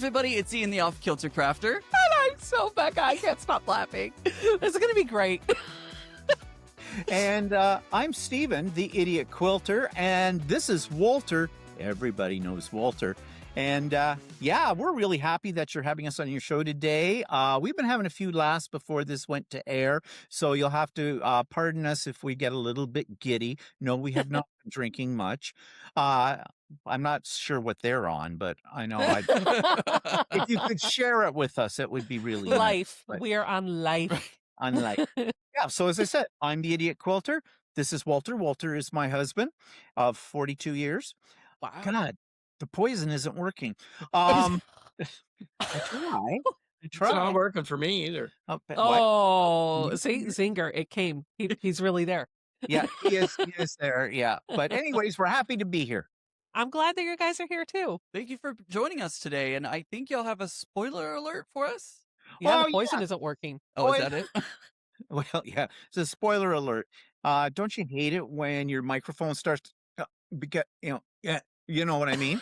everybody, it's Ian the Off Kilter Crafter. And I'm so Becca, I can't stop laughing. This is going to be great. And I'm Steven, the Idiot Quilter, and this is Walter. Everybody knows Walter. And we're really happy that you're having us on your show today. We've been having a few laughs before this went to air, so you'll have to pardon us if we get a little bit giddy. No, we have not been drinking much. I'm not sure what they're on, but I know if you could share it with us, it would be really Life. Nice. We are on life. On life. Yeah, so as I said, I'm the Idiot Quilter. This is Walter. Walter is my husband of 42 years. Wow. God, the poison isn't working. I try. It's not working for me either. See, Zinger, it came. He's really there. Yeah, he is there. Yeah. But anyways, we're happy to be here. I'm glad that you guys are here too. Thank you for joining us today. And I think y'all have a spoiler alert for us. Yeah, the poison isn't working. Oh, is that it? Well, yeah. It's a spoiler alert. Don't you hate it when your microphone starts to you know what I mean?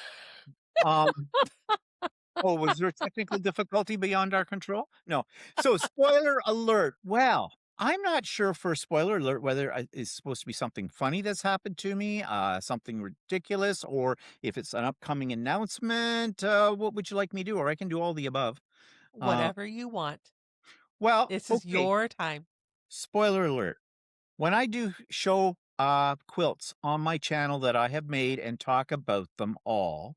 Was there technical difficulty beyond our control? No. So spoiler alert. Well, I'm not sure for a spoiler alert whether it's supposed to be something funny that's happened to me, something ridiculous, or if it's an upcoming announcement. What would you like me to do? Or I can do all the above. Whatever you want. Well, this is your time. Spoiler alert. When I do show quilts on my channel that I have made and talk about them all,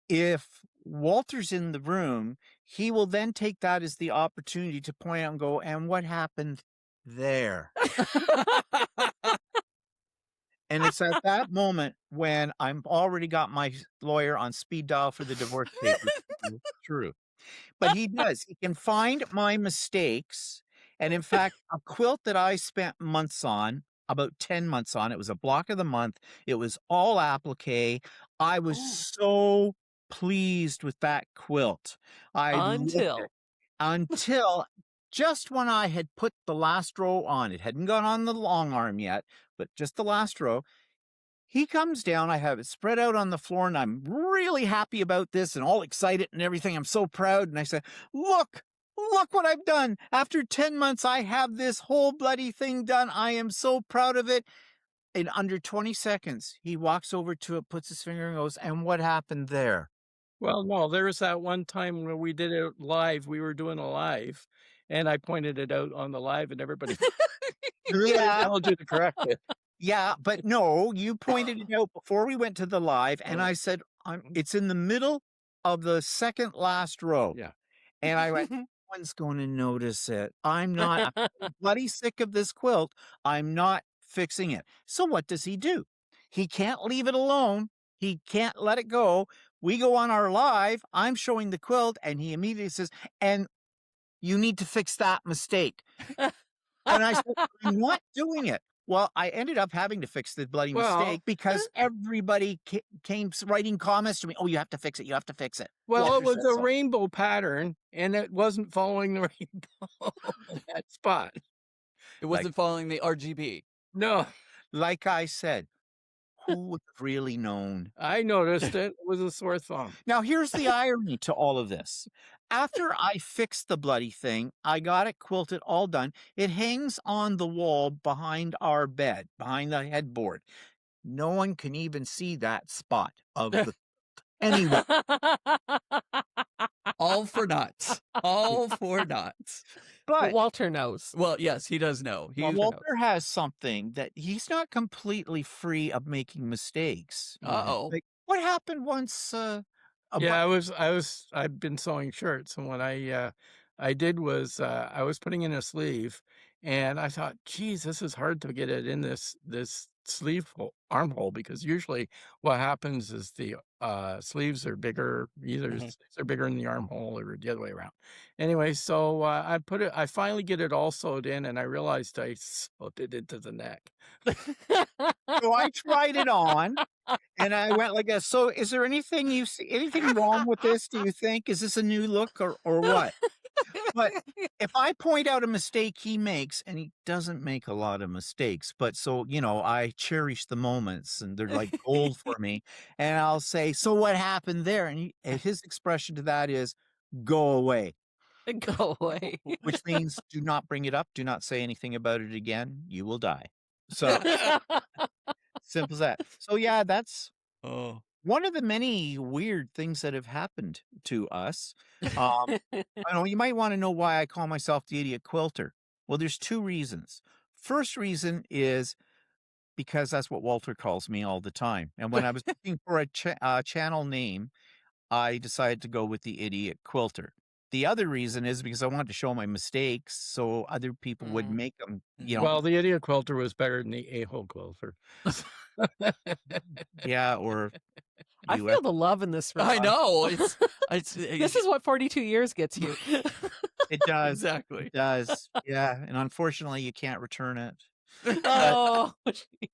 if Walter's in the room, he will then take that as the opportunity to point out and go, and what happened there? And it's at that moment when I'm already got my lawyer on speed dial for the divorce papers. True. But he does. He can find my mistakes. And in fact, a quilt that I spent months on, about 10 months on, it was a block of the month. It was all applique. I was so pleased with that quilt. Until just when I had put the last row on, it hadn't gone on the long arm yet, but just the last row. He comes down, I have it spread out on the floor, and I'm really happy about this and all excited and everything. I'm so proud. And I said, look what I've done. After 10 months, I have this whole bloody thing done. I am so proud of it. In under 20 seconds, he walks over to it, puts his finger and goes, and what happened there? Well, no, there was that one time when we did it live. We were doing a live, and I pointed it out on the live, and everybody told you to correct it. Yeah, but no, you pointed it out before we went to the live, and I said, it's in the middle of the second last row. Yeah. And I went, no one's going to notice it. I'm bloody sick of this quilt. I'm not fixing it. So what does he do? He can't leave it alone. He can't let it go. We go on our live. I'm showing the quilt, and he immediately says, and you need to fix that mistake. And I said, I'm not doing it. Well, I ended up having to fix the bloody mistake because everybody came writing comments to me. Oh, you have to fix it. You have to fix it. Well, it was a rainbow pattern, and it wasn't following the rainbow in that spot. It wasn't following the RGB. No. Like I said, who would have really known? I noticed it. It was a sore thumb. Now, here's the irony to all of this. After I fixed the bloody thing, I got it quilted, all done. It hangs on the wall behind our bed, behind the headboard. No one can even see that spot of the anyway. All for naught. All for naught. But Walter knows. Well, yes, he does know. Walter has something that he's not completely free of making mistakes. Uh-oh. Like, what happened once? I've been sewing shirts, and what I did was I was putting in a sleeve, and I thought, geez, this is hard to get it in this sleeve armhole, because usually what happens is the sleeves are bigger, either sleeves are bigger in the armhole or the other way around. Anyway, so I finally get it all sewed in, and I realized I sewed it into the neck. So I tried it on, and I went like this. So is there anything wrong with this? Do you think? Is this a new look or what? But if I point out a mistake he makes, and he doesn't make a lot of mistakes, but so, I cherish the moments and they're like gold for me. And I'll say, so what happened there? And his expression to that is, go away, Go away. which means do not bring it up. Do not say anything about it again. You will die. So simple as that. So yeah, that's Oh. one of the many weird things that have happened to us. I know you might want to know why I call myself the idiot quilter. Well, there's two reasons. First reason is because that's what Walter calls me all the time. And when I was looking for a channel name, I decided to go with the idiot quilter. The other reason is because I wanted to show my mistakes so other people would make them, Well, the idiot quilter was better than the a-hole quilter. yeah, or I US. feel the love in this room. I know. This is what 42 years gets you. It does. Exactly. It does. Yeah. And unfortunately, you can't return it. Oh, jeez.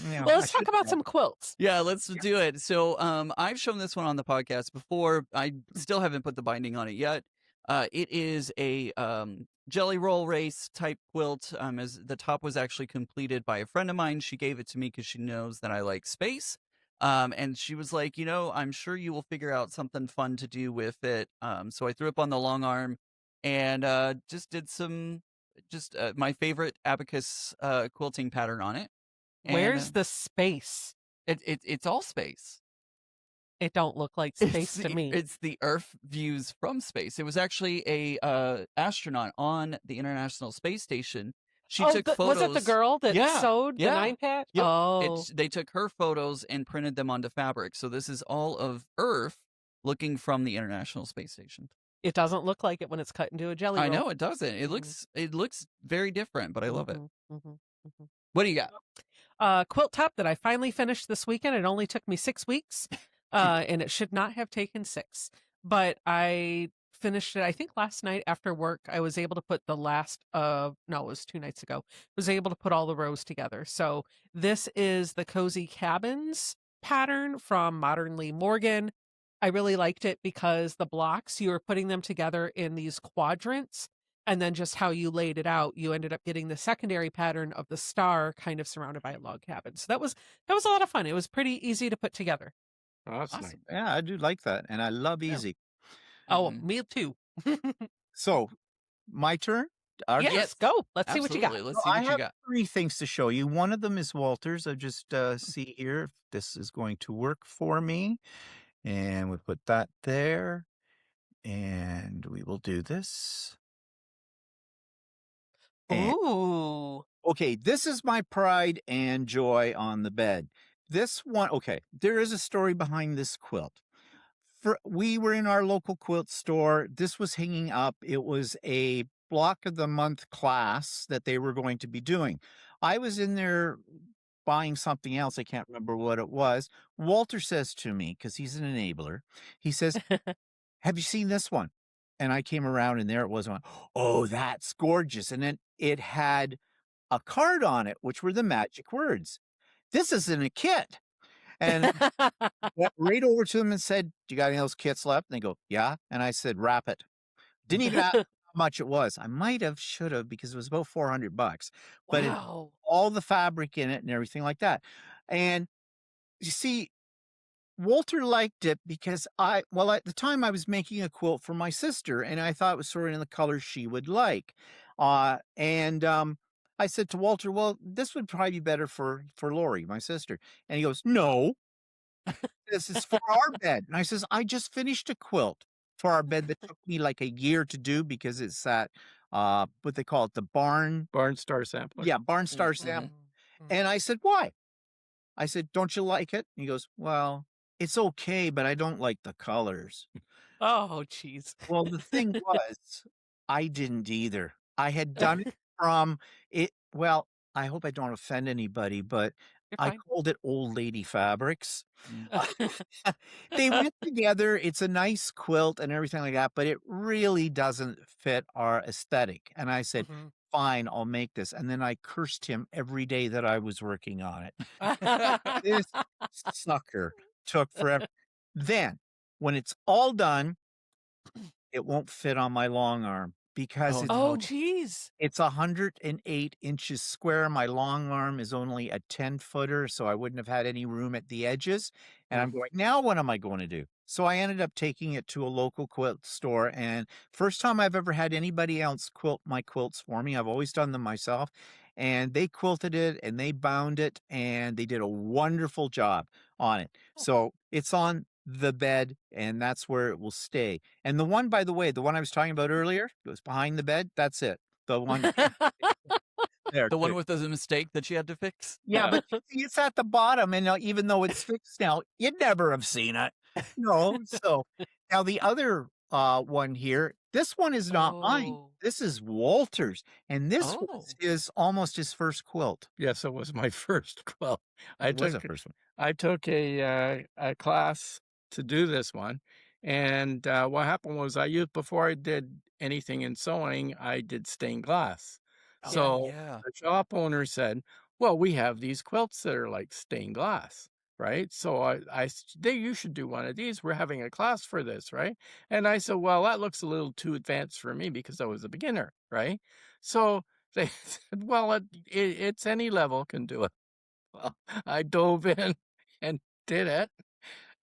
Well, Well, let's talk about some quilts. Yeah, let's do it. So I've shown this one on the podcast before. I still haven't put the binding on it yet. It is a jelly roll race type quilt. As the top was actually completed by a friend of mine. She gave it to me because she knows that I like space. And she was like, I'm sure you will figure out something fun to do with it. So I threw up on the long arm and just did my favorite abacus quilting pattern on it. Where's And, the space? it's all space. It don't look like space to me. It's the Earth views from space. It was actually a astronaut on the International Space Station. She took photos. Was it the girl that sewed the 9-patch? Yep. Oh. They took her photos and printed them onto fabric. So this is all of Earth looking from the International Space Station. It doesn't look like it when it's cut into a jelly roll. I know it doesn't. It looks very different, but I love it. What do you got? Quilt top that I finally finished this weekend. It only took me 6 weeks, and it should not have taken 6. But I finished it, I think, last night after work. I was able to put it was 2 nights ago. Was able to put all the rows together. So this is the Cozy Cabins pattern from Modern Lee Morgan. I really liked it because the blocks, you were putting them together in these quadrants. And then just how you laid it out, you ended up getting the secondary pattern of the star kind of surrounded by a log cabin. So that was a lot of fun. It was pretty easy to put together. Oh, that's nice. Awesome. Yeah, I do like that. And I love easy. Oh, me too. So, my turn? Yes, go. Let's see what you got. Absolutely. Let's see I what you have got. 3 things to show you. One of them is Walter's. I just see here if this is going to work for me. And we put that there. And we will do this. And, Ooh. okay, this is my pride and joy on the bed. This one, okay, there is a story behind this quilt. We were in our local quilt store. This was hanging up. It was a block of the month class that they were going to be doing. I was in there buying something else. I can't remember what it was. Walter says to me, because he's an enabler, he says, have you seen this one? And I came around and there it was. Oh, that's gorgeous. And then it had a card on it, which were the magic words. This isn't a kit. And went right over to them and said, do you got any of those kits left? And they go, yeah. And I said, wrap it. Didn't even ask how much it was. I should have, because it was about $400. But Wow. all the fabric in it and everything like that. And you see, Walter liked it because at the time I was making a quilt for my sister and I thought it was sort of in the color she would like. I said to Walter, well, this would probably be better for Lori, my sister. And he goes, no, this is for our bed. And I says, I just finished a quilt for our bed that took me like a year to do because it's that, what they call it, the barn Star sampler. Yeah, barn star sampler. And I said, why? I said, don't you like it? And he goes, well, it's okay, but I don't like the colors. Oh, jeez. Well, the thing was, I didn't either. I had done it from it. Well, I hope I don't offend anybody, but I called it old lady fabrics. They went together. It's a nice quilt and everything like that, but it really doesn't fit our aesthetic. And I said, fine, I'll make this. And then I cursed him every day that I was working on it. This sucker took forever. Then, when it's all done, it won't fit on my long arm. because Oh, Oh, no. geez. it's 108 inches square. My long arm is only a 10-footer, so I wouldn't have had any room at the edges. And I'm Oof. going, now what am I going to do? So I ended up taking it to a local quilt store. And first time I've ever had anybody else quilt my quilts for me. I've always done them myself. And they quilted it and they bound it and they did a wonderful job on it. So it's on the bed and that's where it will stay. And the one, by the way, the one I was talking about earlier, it was behind the bed. That's it. The one there The one too. with the mistake that she had to fix? Yeah, but you see, it's at the bottom, and even though it's fixed now, you'd never have seen it. No, so now the other one here, this one is not mine. Oh. This is Walter's, and this Oh. was his almost his first quilt. Yes, it was my first quilt. I It was took a first one. I took a class to do this one, and what happened was I used before I did anything in sewing, I did stained glass. Oh, So yeah. the shop owner said, "Well, we have these quilts that are like stained glass." Right. So you should do one of these. We're having a class for this. Right. And I said, well, that looks a little too advanced for me because I was a beginner. Right. So they said, well, it's any level can do it. Well, I dove in and did it,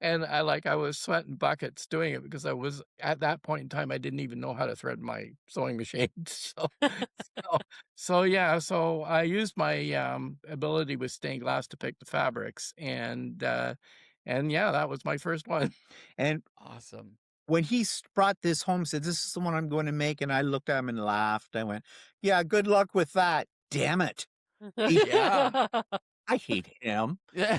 and I was sweating buckets doing it because I was at that point in time, I didn't even know how to thread my sewing machine. So yeah, so I used my, ability with stained glass to pick the fabrics, and yeah, that was my first one. And Awesome. when he brought this home, said, "This is the one I'm going to make," and I looked at him and laughed. I went, "Yeah, good luck with that. Damn it." Yeah. I hate him. Yeah.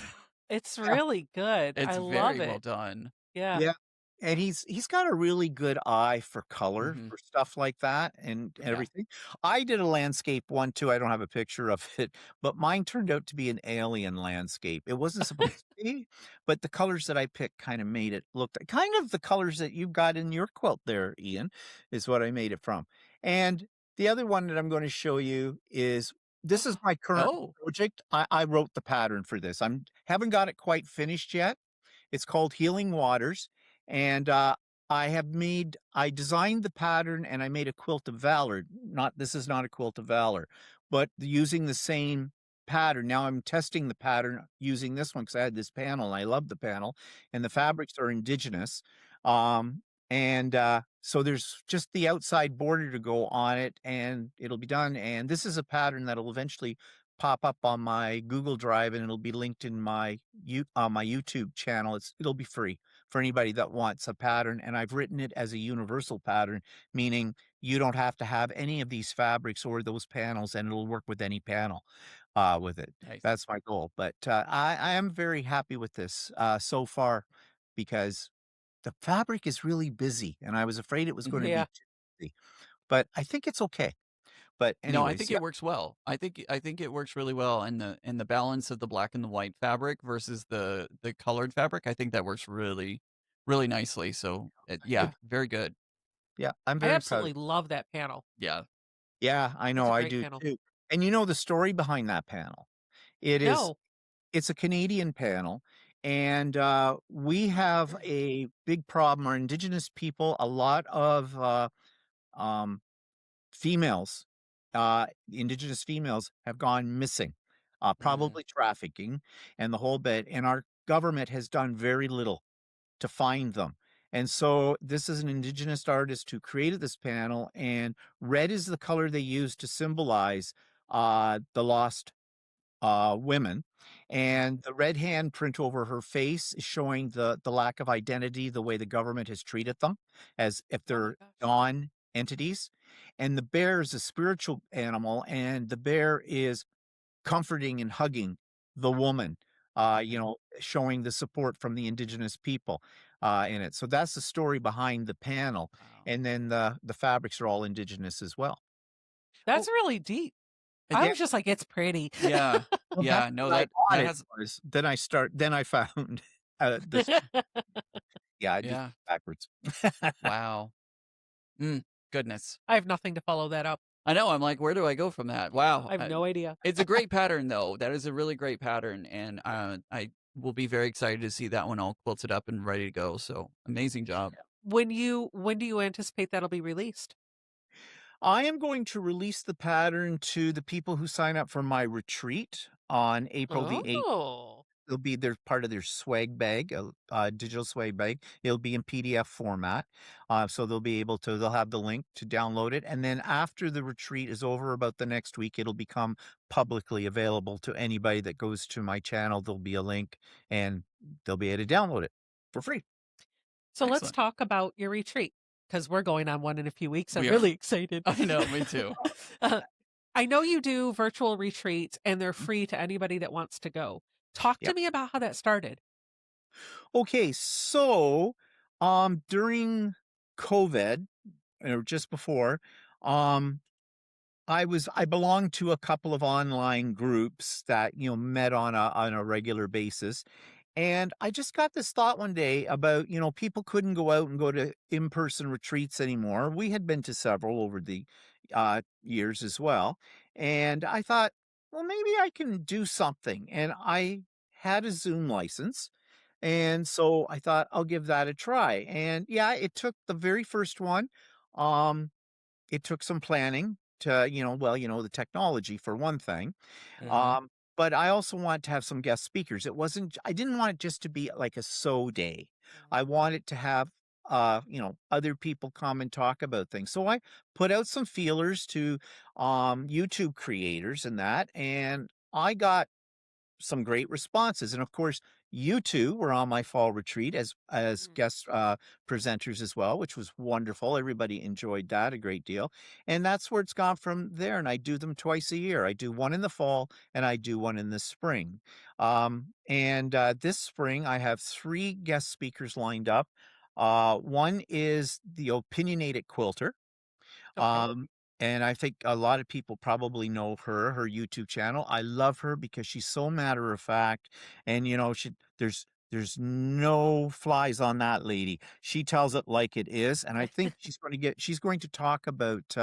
It's Yeah. really good. It's I love very well it. done. Yeah. Yeah, and he's got a really good eye for color, Mhm. for stuff like that and Yeah. everything. I did a landscape one too, I don't have a picture of it, but mine turned out to be an alien landscape. It wasn't supposed to be, but the colors that I picked kinda made it look kind of the colors that you've got in your quilt there, Ian, is what I made it from. And the other one that I'm gonna show you is this is my current Oh. project. I wrote the pattern for this. Haven't got it quite finished yet. It's called Healing Waters, and, I designed the pattern and I made a quilt of valor. Not This is not a quilt of valor, but using the same pattern. Now I'm testing the pattern using this one because I had this panel, and I love the panel, and the fabrics are indigenous. So there's just the outside border to go on it, and it'll be done, and this is a pattern that'll eventually pop up on my Google Drive, and it'll be linked in my YouTube channel. It'll be free for anybody that wants a pattern, and I've written it as a universal pattern, meaning you don't have to have any of these fabrics or those panels, and it'll work with any panel, with it. Nice. That's my goal, but, I am very happy with this, so far because the fabric is really busy, and I was afraid it was gonna Yeah. be too busy, but I think it's okay. But No, I anyways, think yeah. it works well. I think it works really well, and the balance of the black and the white fabric versus the colored fabric, I think that works really, really nicely. So, yeah, Good. very good. Yeah, I'm I very proud. absolutely love that panel. Yeah. Yeah, I It's know, a I great do panel. too. And you know the story behind that panel. It is No. it's a Canadian panel, and, we have a big problem. Our Indigenous people, a lot of, um, females, Indigenous females have gone missing, Mm, probably trafficking and the whole bit, and our government has done very little to find them. And so this is an indigenous artist who created this panel, and red is the color they use to symbolize the lost women. And the red hand print over her face is showing the lack of identity, the way the government has treated them as if Oh my they're gosh. non-entities. And the bear is a spiritual animal, and the bear is comforting and hugging the woman, mhm. showing the support from the indigenous people, in it. So that's the story behind the panel, Wow. and then the fabrics are all indigenous as well. That's Oh, really deep. and I Yeah, was just like, it's pretty. yeah. well, that's Yeah, no, when I that got that it has was then I found, this yeah, I just yeah. backwards. Wow. Mm, goodness. I have nothing to follow that up. I know, I'm like, "Where do I go from that?" Wow. I have no idea. It's a great pattern, though. That is a really great pattern, and, I will be very excited to see that one all quilted up and ready to go, so amazing job. When do you anticipate that'll be released? I am going to release the pattern to the people who sign up for my retreat on April the 8th. Oh. It'll be their part of their swag bag, a digital swag bag. It'll be in PDF format. So they'll have the link to download it. And then after the retreat is over about the next week, it'll become publicly available to anybody that goes to my channel. There'll be a link and they'll be able to download it for free. So let's Excellent. talk about your retreat because we're going on one in a few weeks. I'm We are. really excited. I know, me too. I know you do virtual retreats and they're free to anybody that wants to go. Talk to Yep. me about how that started. Okay, so during COVID or just before, um I belonged to a couple of online groups that, met on a regular basis. And I just got this thought one day about, people couldn't go out and go to in-person retreats anymore. We had been to several over the years as well. And I thought, well, maybe I can do something. And I had a Zoom license. And so I thought I'll give that a try. And yeah, it took the very first one. Um, it took some planning to, the technology for one thing. Mhm. But I also want to have some guest speakers. I didn't want it just to be like a sew day. I wanted to have, other people come and talk about things. So I put out some feelers to, YouTube creators and that, and I got some great responses. And of course, you two were on my fall retreat as Mm. guest presenters as well, which was wonderful. Everybody enjoyed that a great deal. And that's where it's gone from there. And I do them twice a year. I do one in the fall and I do one in the spring. And this spring, I have 3 guest speakers lined up. One is the opinionated quilter. Okay. Um, and I think a lot of people probably know her YouTube channel. I love her because she's so matter of fact, and there's no flies on that lady. She tells it like it is, and I think she's going to talk about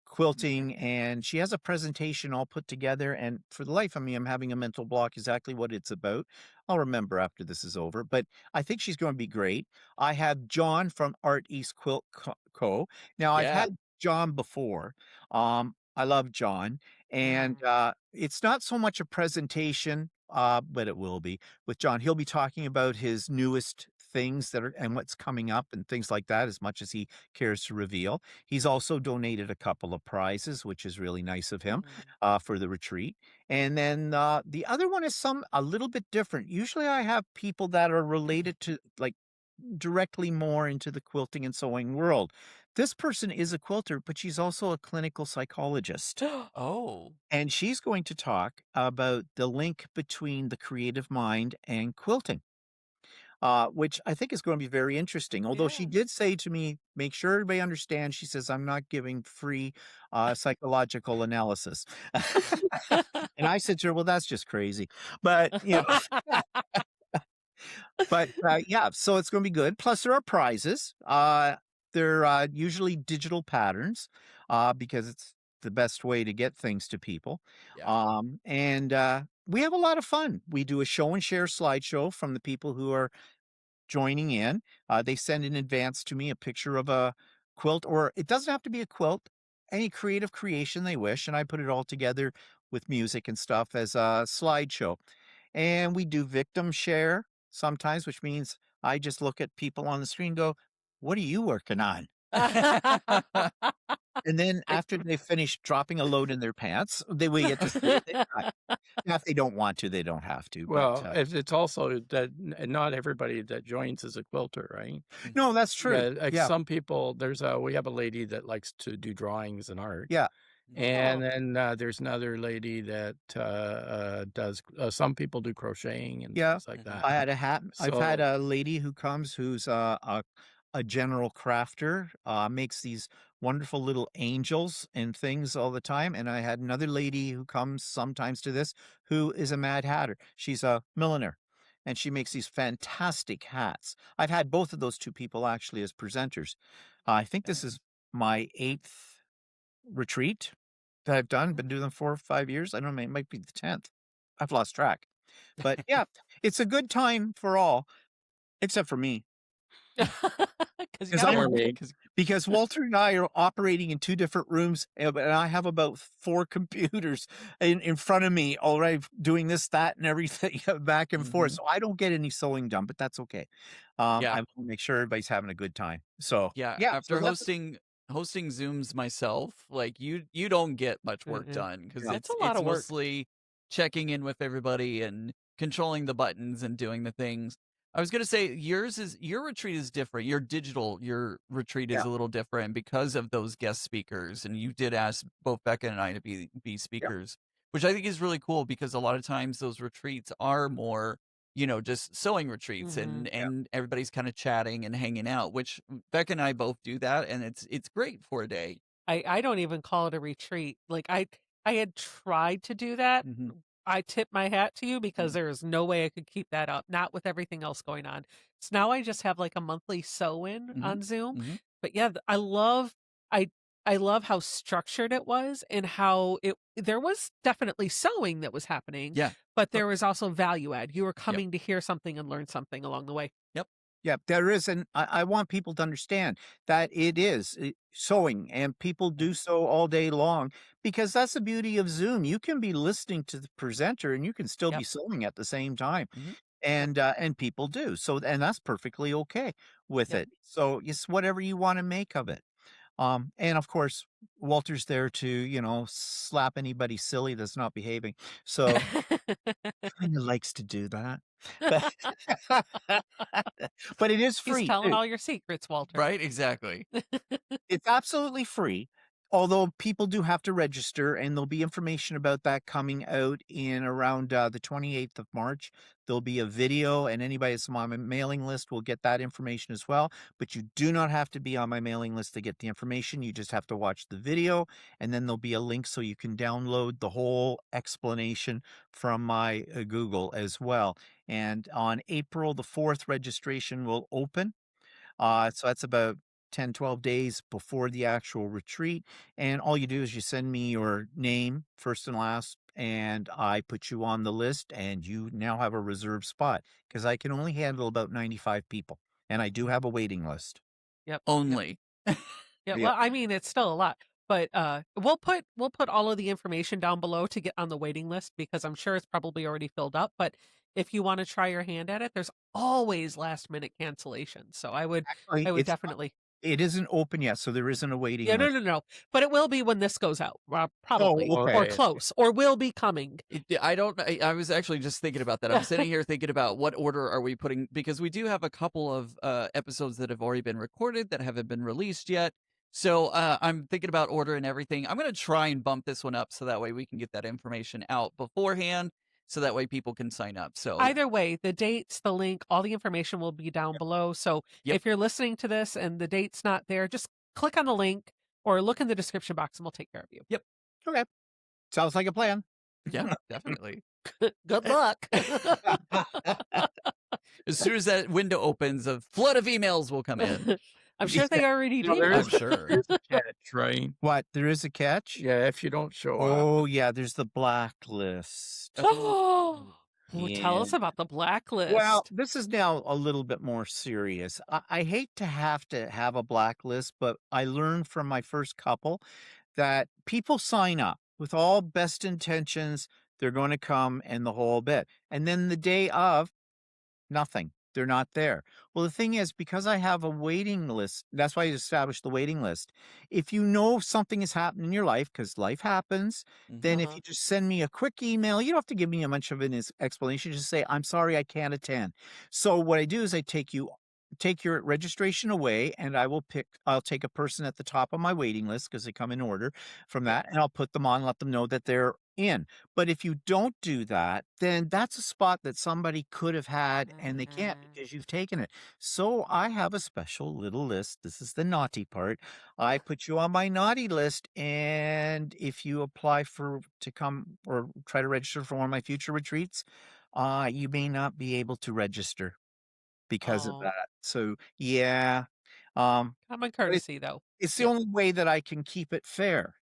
quilting, and she has a presentation all put together, and for the life of me, I'm having a mental block exactly what it's about. I'll remember after this is over, but I think she's going to be great. I have John from Art East Quilt Co. Now, I've Yeah. had John before. I love John, and Mm. it's not so much a presentation, but it will be with John. He'll be talking about his newest things that are and what's coming up and things like that as much as he cares to reveal. He's also donated a couple of prizes, which is really nice of him, Mm. for the retreat. And then the other one is a little bit different. Usually, I have people that are related to like directly more into the quilting and sewing world. This person is a quilter, but she's also a clinical psychologist. Oh. And she's going to talk about the link between the creative mind and quilting, which I think is going to be very interesting. Although she Yeah. did say to me, make sure everybody understands, she says, I'm not giving free psychological analysis. And I said to her, well, that's just crazy. But, yeah, so it's gonna be good. Plus, there are prizes. They're, usually digital patterns, because it's the best way to get things to people. Yeah. And, we have a lot of fun. We do a show and share slideshow from the people who are joining in. They send in advance to me a picture of a quilt, or it doesn't have to be a quilt, any creative creation they wish, and I put it all together with music and stuff as a slideshow. And we do victim share sometimes, which means I just look at people on the screen and go, "What are you working on?" And then after they finish dropping a load in their pants, we get to see what they've got. Now, if they don't want to, they don't have to, but, Well, it's also that not everybody that joins is a quilter, right? no, that's true. Yeah, like Yeah, some people, we have a lady that likes to do drawings and art. yeah. And Oh. then there's another lady that does, some people do crocheting and Yeah, things like that. I had a hat I've had So, a lady who comes who's a general crafter, makes these wonderful little angels and things all the time, and I had another lady who comes sometimes to this who is a mad hatter. She's a milliner, and she makes these fantastic hats. I've had both of those 2 people actually as presenters. I think this is Nice. my 8th retreat that I've done, been doing them 4 or 5 years. I don't know, it might be the 10th. I've lost track. But yeah, it's a good time for all, except for me. because you Because gotta I'm work. Morning. because Walter and I are operating in 2 different rooms, and I have about 4 computers in front of me already doing this, that, and everything back and forth, Mhm. so I don't get any sewing done, but that's okay. Yeah. I wanna make sure everybody's having a good time. So, Yeah, yeah, so after that's hosting Zooms myself, like you don't get much work Mm-mm. done because yeah. It's a lot it's of work. mostly checking in with everybody and controlling the buttons and doing the things. I was gonna say your retreat is different. Your retreat is Yeah, a little different because of those guest speakers, and you did ask both Becca and I to be yeah, speakers, which I think is really cool because a lot of times those retreats are more just sewing retreats Hmm. yeah, and everybody's kind of chatting and hanging out, which Beck and I both do that, and it's great for a day. I don't even call it a retreat. Like I had tried to do that. Hmm. I tip my hat to you because there is no way I could keep that up, not with everything else going on. So now I just have like a monthly sew in Hmm. on Zoom. Hmm. But yeah, I I love how structured it was and how it there was definitely sewing that was happening, Yeah. but uh, there was also value add. You were Yep. coming to hear something and learn something along the way. Yep. yeah, there is, and I want people to understand that it is, sewing, and people Yeah. do so all day long because that's the beauty of Zoom. You can be listening to the presenter, and you can still be Yep. sewing at the same time. Hmm. Yep. And people do. So and that's perfectly okay with Yep. it. So it's whatever you wanna make of it. And of course, Walter's there to, slap anybody silly that's not behaving. So kinda likes to do that. But but it is He's free telling too. all your secrets, Walter. Right. Exactly. It's absolutely free, although people do have to register, and there'll be information about that coming out in around the 28th of March. There'll be a video, and anybody that's on my mailing list will get that information as well. But you do not have to be on my mailing list to get the information. You just have to watch the video, and then there'll be a link so you can download the whole explanation from my Google as well. And on April the 4th, registration will open. So that's about 10, 12 days before the actual retreat. And all you do is you send me your name, first and last, and I put you on the list, and you now have a reserved spot because I can only handle about 95 people. And I do have a waiting list. Yep. Yep. Only. Yeah, Yeah. well, I mean, it's still a lot, but we'll put all of the information down below to get on the waiting list because I'm sure it's probably already filled up. But if you want to try your hand at it, there's always last minute cancellations. So Actually, I would definitely. it isn't open yet, so there isn't a waiting Yeah, no, list. no, no. But it will be when this goes out, Oh, probably, okay. or Okay. close, or will be coming. I don't. I was actually just thinking about that. I'm sitting here thinking about what order are we putting because we do have a couple of episodes that have already been recorded that haven't been released yet. So I'm thinking about order and everything. I'm going to try and bump this one up so that way we can get that information out beforehand, so that way people can sign up. So Either way, the dates, the link, all the information will be down below. So Yep. if you're listening to this and the date's not there, just click on the link or look in the description box and we'll take care of you. Okay. Sounds like a plan. yeah, definitely. Good luck. As soon as that window opens, a flood of emails will come in. I'm sure they already You know, do. there I'm is sure. there's a catch, right? What? There is a catch? Yeah, if you don't show up. Oh, yeah, there's the blacklist. Oh, tell us Yeah. about the blacklist. Well, this is now a little bit more serious. I hate to have a blacklist, but I learned from my first couple that people sign up with all best intentions. They're going to come and the whole bit. And then the day of, nothing. They're not there. Well, the thing is, because I have a waiting list, that's why I established the waiting list. If you know something has happened in your life, because life happens, then if Uh-huh. you just send me a quick email, you don't have to give me a much of an explanation. Just say, I'm sorry, I can't attend. So what I do is I take your registration away, and I'll take a person at the top of my waiting list because they come in order from Yep. that, and I'll put them on, let them know that they're in. But if you don't do that, then that's a spot that somebody could have had and they can't because you've taken it. So I have a special little list. This is the naughty part. I put you on my naughty list, and if you apply to come or try to register for one of my future retreats, you may not be able to register because of Oh, that. So yeah, um, common but courtesy, though. it's the Yep. only way that I can keep it fair,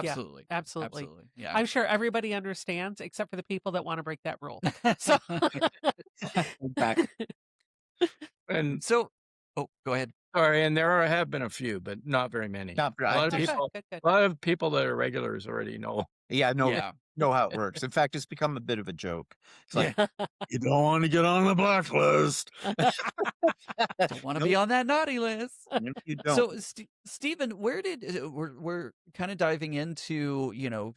Yeah, Absolutely. absolutely. Absolutely. Yeah. I'm sure everybody understands except for the people that want to break that rule. So, In fact, And So, Oh, go ahead. Sorry, and there have been a few, but not very many. Not A lot of Oh, people, good. a lot of people that are regulars already know. Yeah, Yeah. know how it works. In fact, it's become a bit of a joke. It's like, Yeah. you don't want to get on the blacklist. Don't want to No, be on that naughty list. no, you don't. So, Stephen, where did we're kind of diving into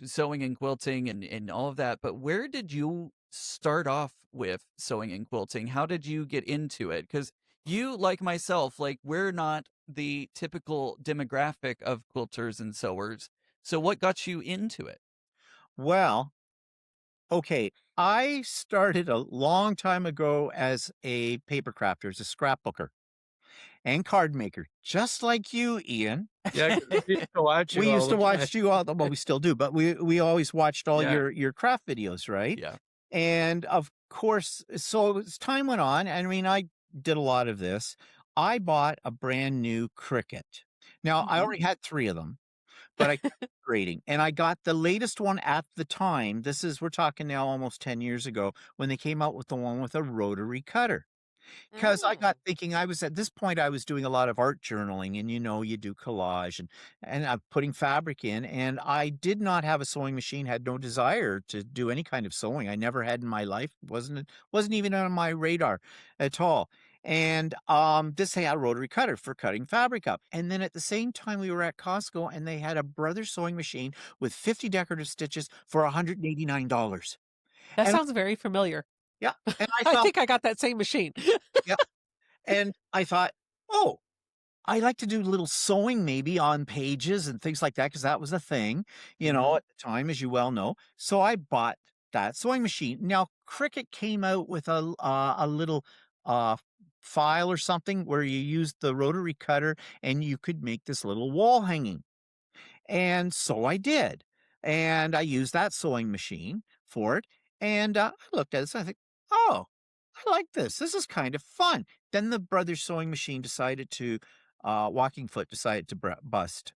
sewing and quilting and all of that, but where did you start off with sewing and quilting? How did you get into it? Because you, like myself, like we're not the typical demographic of quilters and sewers. So, what got you into it? Well, okay. I started a long time ago as a paper crafter, as a scrapbooker and card maker, just like you, Ian. Yeah, 'cause we used to watch you We all used to the time. watch you all, well, we still do, but we always watched all Yeah. your craft videos, right? Yeah. And of course, so as time went on, I mean, I did a lot of this. I bought a brand new Cricut. Now, I Mhm. already had 3 of them, but I kept upgrading, and I got the latest one at the time. We're talking now almost 10 years ago, when they came out with the one with a rotary cutter. 'Cause I got thinking, I was at this point, I was doing a lot of art journaling and, you do collage and I'm putting fabric in, and I did not have a sewing machine, had no desire to do any kind of sewing. I never had in my life, wasn't even on my radar at all. And, this had a rotary cutter for cutting fabric up. And then at the same time, we were at Costco, and they had a Brothers sewing machine with 50 decorative stitches for $189. That And sounds very familiar. yeah, and I I thought, think I got that same machine. yeah, and I thought, "Oh, I like to do little sewing maybe on pages and things like that," because that was a thing, Mhm. at the time, as you well know. So I bought that sewing machine. Now, Cricut came out with a little, uh, file or something where you used the rotary cutter and you could make this little wall hanging. And so I did. And I used that sewing machine for it. And I looked at this and I think, oh, I like this. This is kind of fun. Then the Brothers sewing machine Walking Foot decided to bust.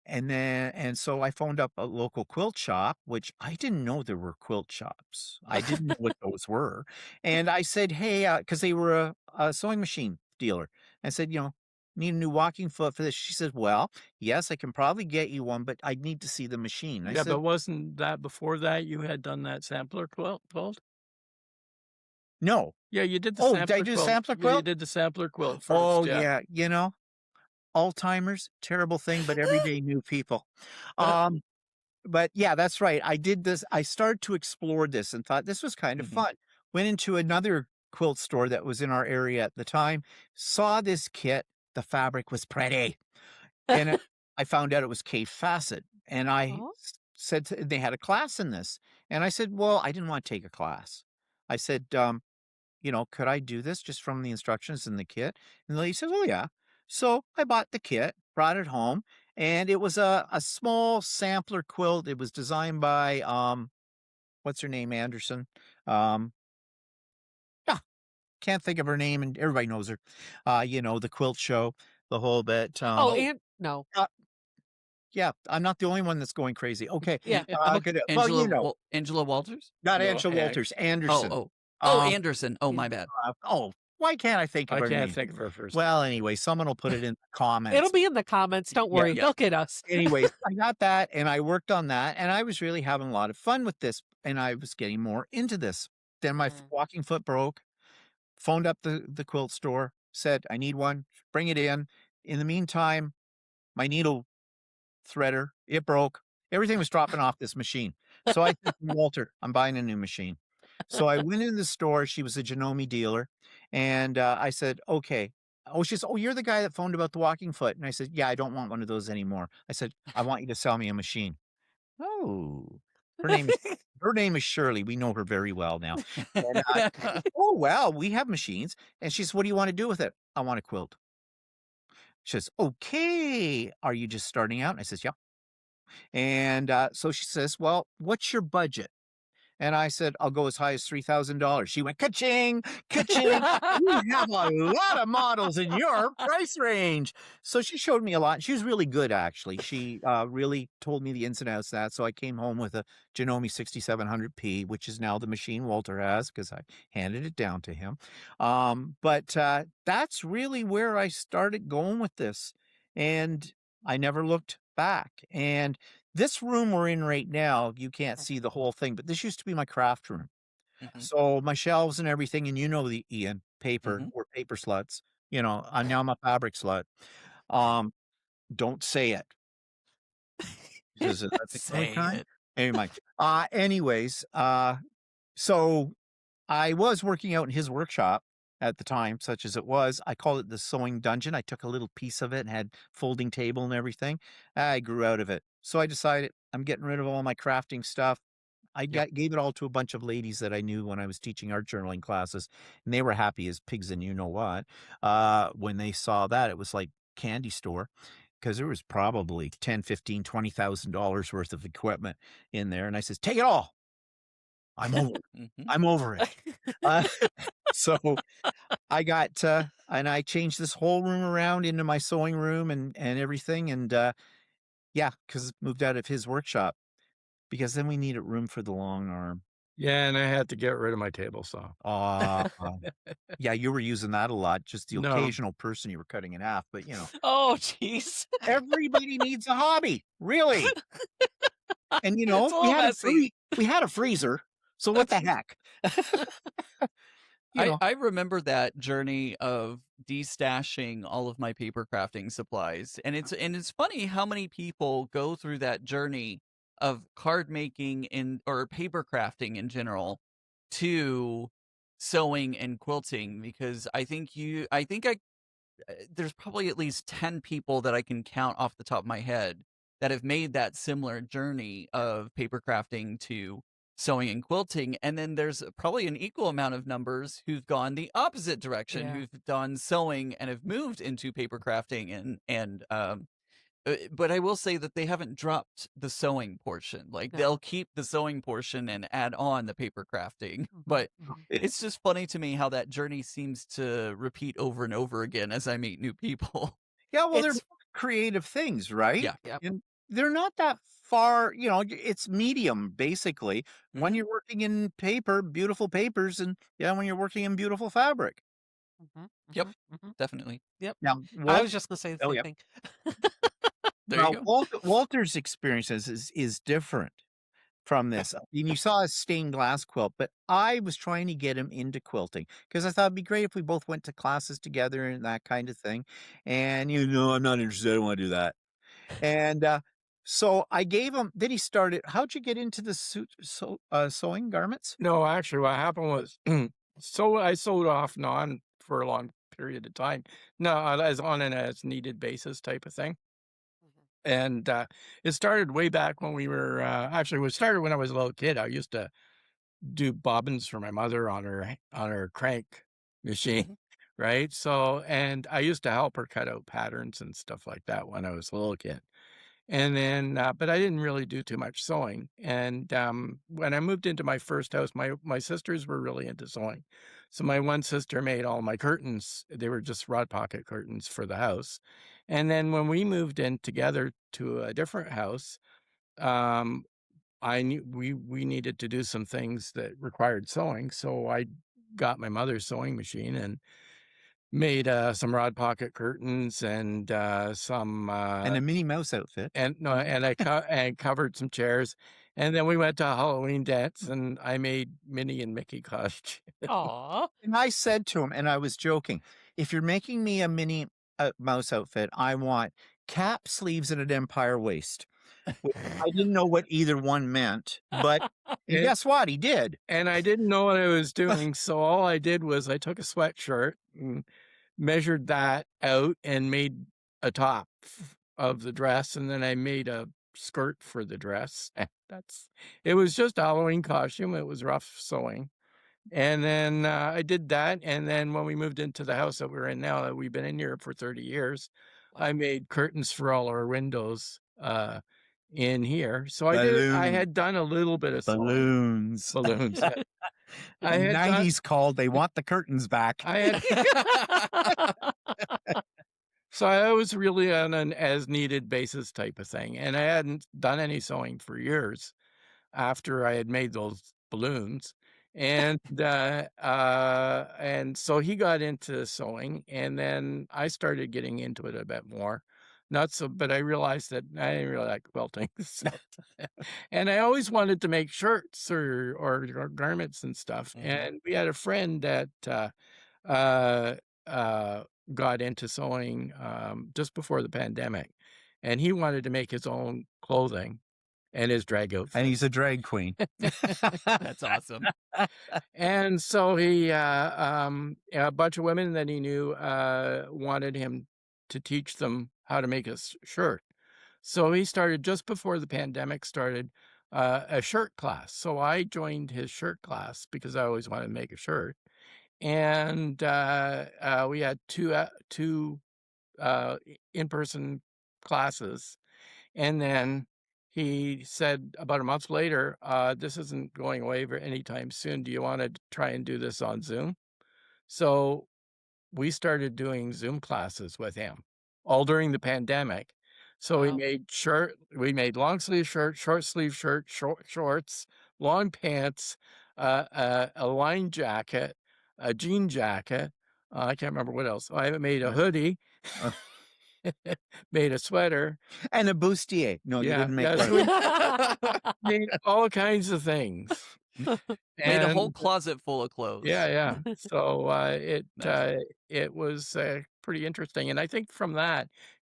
And so I phoned up a local quilt shop, which I didn't know there were quilt shops. I didn't know what those were. And I said, hey, because they were a sewing machine dealer. I said, need a new walking foot for this. She said, well, yes, I can probably get you one, but I need to see the machine. I Yeah, said, but wasn't that before that you had done that sampler quilt? no. Yeah, you did the Oh, did I sampler do quilt. sampler Yeah, you quilt? did the sampler quilt Oh, first, yeah. yeah. Alzheimer's, terrible thing, but everyday new people. Um, But yeah, that's right. I did this. I started to explore this and thought this was kind of Mhm. fun. Went into another quilt store that was in our area at the time, saw this kit. The fabric was pretty. And I found out it was K facet. And I Oh. said they had a class in this. And I said, well, I didn't want to take a class. I said, could I do this just from the instructions in the kit? And the lady says, oh, yeah. So I bought the kit, brought it home, and it was a small sampler quilt. It was designed by, what's her name, Anderson? Um, yeah, can't think of her name, and everybody knows her. The quilt show, the whole bit. Oh, and no. Uh, yeah, I'm not the only one that's going crazy. Okay. Yeah. Well, Angela Walters? not No, Angela Walters, Oh, Anderson. oh. Oh, Um, Anderson. Oh, my bad. why can't I think of I her can't name? think of her first. Well, anyway, someone will put it in the comments. It'll be in the comments. Don't Yeah, worry. yeah. They'll get us. Anyways, I got that and I worked on that and I was really having a lot of fun with this and I was getting more into this. Then my walking foot broke, phoned up the quilt store, said, I need one, bring it in. In the meantime, my needle threader, it broke. Everything was dropping off this machine. So I said, Walter, I'm buying a new machine. So I went in the store. She was a Janome dealer. And I said, okay. Oh, she said, oh, you're the guy that phoned about the walking foot. And I said, yeah, I don't want one of those anymore. I said, I want you to sell me a machine. Oh, her name is her name is Shirley. We know her very well now. And oh, well, we have machines. And she says, what do you want to do with it? I want a quilt. She says, okay. Are you just starting out? And I says, yeah. And so she says, well, what's your budget? And I said, I'll go as high as $3,000. She went, ka-ching, ka-ching. You have a lot of models in your price range. So she showed me a lot. She was really good, actually. She really told me the ins and outs of that. So I came home with a Janome 6700P, which is now the machine Walter has because I handed it down to him. But that's really where I started going with this. And I never looked back. And this room we're in right now, you can't see the whole thing, but this used to be my craft room. Mhm. So my shelves and everything, and you know the Ian, paper, Mhm. we're paper sluts. You know, now I'm a fabric slut. Don't say it because that's a coming Say time. it. Anyway, anyways, so I was working out in his workshop at the time, such as it was. I called it the sewing dungeon. I took a little piece of it and had folding table and everything. I grew out of it. So I decided I'm getting rid of all my crafting stuff. I Yep. gave it all to a bunch of ladies that I knew when I was teaching art journaling classes, and they were happy as pigs and you know what. When they saw that, it was like candy store because there was probably 10, 15, $20,000 worth of equipment in there. And I says, take it all. I'm over it. Mhm. I'm over it. Uh, so I got, and I changed this whole room around into my sewing room and everything. And, yeah, because moved out of his workshop because then we needed room for the long arm. Yeah, and I had to get rid of my table saw. Uh, yeah, you were using that a lot, just the No. occasional person you were cutting in half, but Oh, jeez. everybody needs a hobby, really. And It's a little messy. we had a freezer, so what the heck? You know, I remember that journey of destashing all of my paper crafting supplies. And it's funny how many people go through that journey of card making or paper crafting in general to sewing and quilting because there's probably at least 10 people that I can count off the top of my head that have made that similar journey of paper crafting to sewing and quilting. And then there's probably an equal amount of numbers who've gone the opposite direction, Yeah. who've done sewing and have moved into paper crafting but I will say that they haven't dropped the sewing portion. Like No. they'll keep the sewing portion and add on the paper crafting. But it's just funny to me how that journey seems to repeat over and over again as I meet new people. yeah, well, they're It's both creative things, right? Yeah. Yep. And they're not that far, it's medium, basically. When Mhm. you're working in paper, beautiful papers, and when you're working in beautiful fabric. Yep. Definitely. Yep. Now, I was just gonna say the oh, same yeah. thing. There you go. Walter's experiences is different from this. I mean, you saw a stained glass quilt, but I was trying to get him into quilting because I thought it'd be great if we both went to classes together and that kind of thing. And I'm not interested. I don't want to do that. And so I gave him. Then he started. How'd you get into the sewing garments? No, actually, what happened was, so I sewed off and on for a long period of time. No, as on an as needed basis type of thing. And it started way back when we were actually it started when I was a little kid. I used to do bobbins for my mother on her crank machine, right? So, and I used to help her cut out patterns and stuff like that when I was a little kid. And then, but I didn't really do too much sewing. And when I moved into my first house, my sisters were really into sewing. So my one sister made all my curtains. They were just rod pocket curtains for the house. And then when we moved in together to a different house, um, I knew we needed to do some things that required sewing. So I got my mother's sewing machine and made some rod pocket curtains and some And a Minnie Mouse outfit. and no, and and covered some chairs, and then we went to a Halloween dance, and I made Minnie and Mickey costumes. Aw. And I said to him, and I was joking, if you're making me a Minnie Mouse outfit, I want cap sleeves and an empire waist. Which I didn't know what either one meant, but and And guess what? He did. and I didn't know what I was doing, so all I did was I took a sweatshirt and measured that out and made a top of the dress, and then I made a skirt for the dress. It was just a Halloween costume. It was rough sewing. And then I did that. And then when we moved into the house that we're in now, that we've been in here for 30 years, I made curtains for all our windows in here. So I had done a little bit of sewing. Balloons. Balloons. Yeah. I The had done, 90s called, they want the curtains back. I had, so I was really on an as needed basis type of thing. And I hadn't done any sewing for years after I had made those balloons. And so he got into sewing, and then I started getting into it a bit more. Not so, but I realized that I didn't really like quilting. So, and I always wanted to make shirts or garments and stuff. Mhm. And we had a friend that uh, uh, got into sewing just before the pandemic, and he wanted to make his own clothing and his drag outfit. And he's a drag queen. That's awesome. And so he, a bunch of women that he knew wanted him to teach them how to make a shirt. So he started just before the pandemic started a shirt class. So I joined his shirt class because I always wanted to make a shirt. And we had two in-person classes. And then he said about a month later, this isn't going away anytime soon. Do you want to try and do this on Zoom? So we started doing Zoom classes with him all during the pandemic. So Wow. we made long sleeve shirt, short sleeve shirt, shorts, long pants, a line jacket, a jean jacket. I can't remember what else. I made a hoodie, made a sweater. And a bustier. No, you Yeah, didn't make yeah, that. so we made all kinds of things. Made a whole And closet full of clothes. yeah. So Nice. it was pretty interesting. And I think from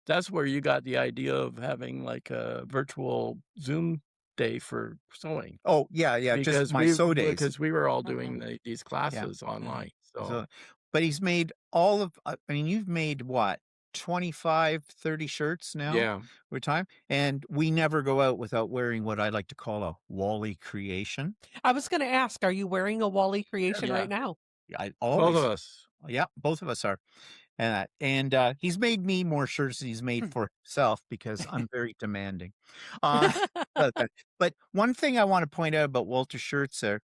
that's where you got the idea of having like a virtual Zoom day for sewing. Oh, yeah, just my sew days. Because we were all doing these classes Mm-hmm. online. So, but he's made all of, I mean, you've made what, 25, 30 shirts now? Yeah. Over time. And we never go out without wearing what I like to call a Wally creation. I was going to ask, are you wearing a Wally creation Yeah. right now? I Both always, of us. yeah, both of us are. And he's made me more shirts than he's made for himself because I'm very demanding. But one thing I want to point out about Walter shirts there,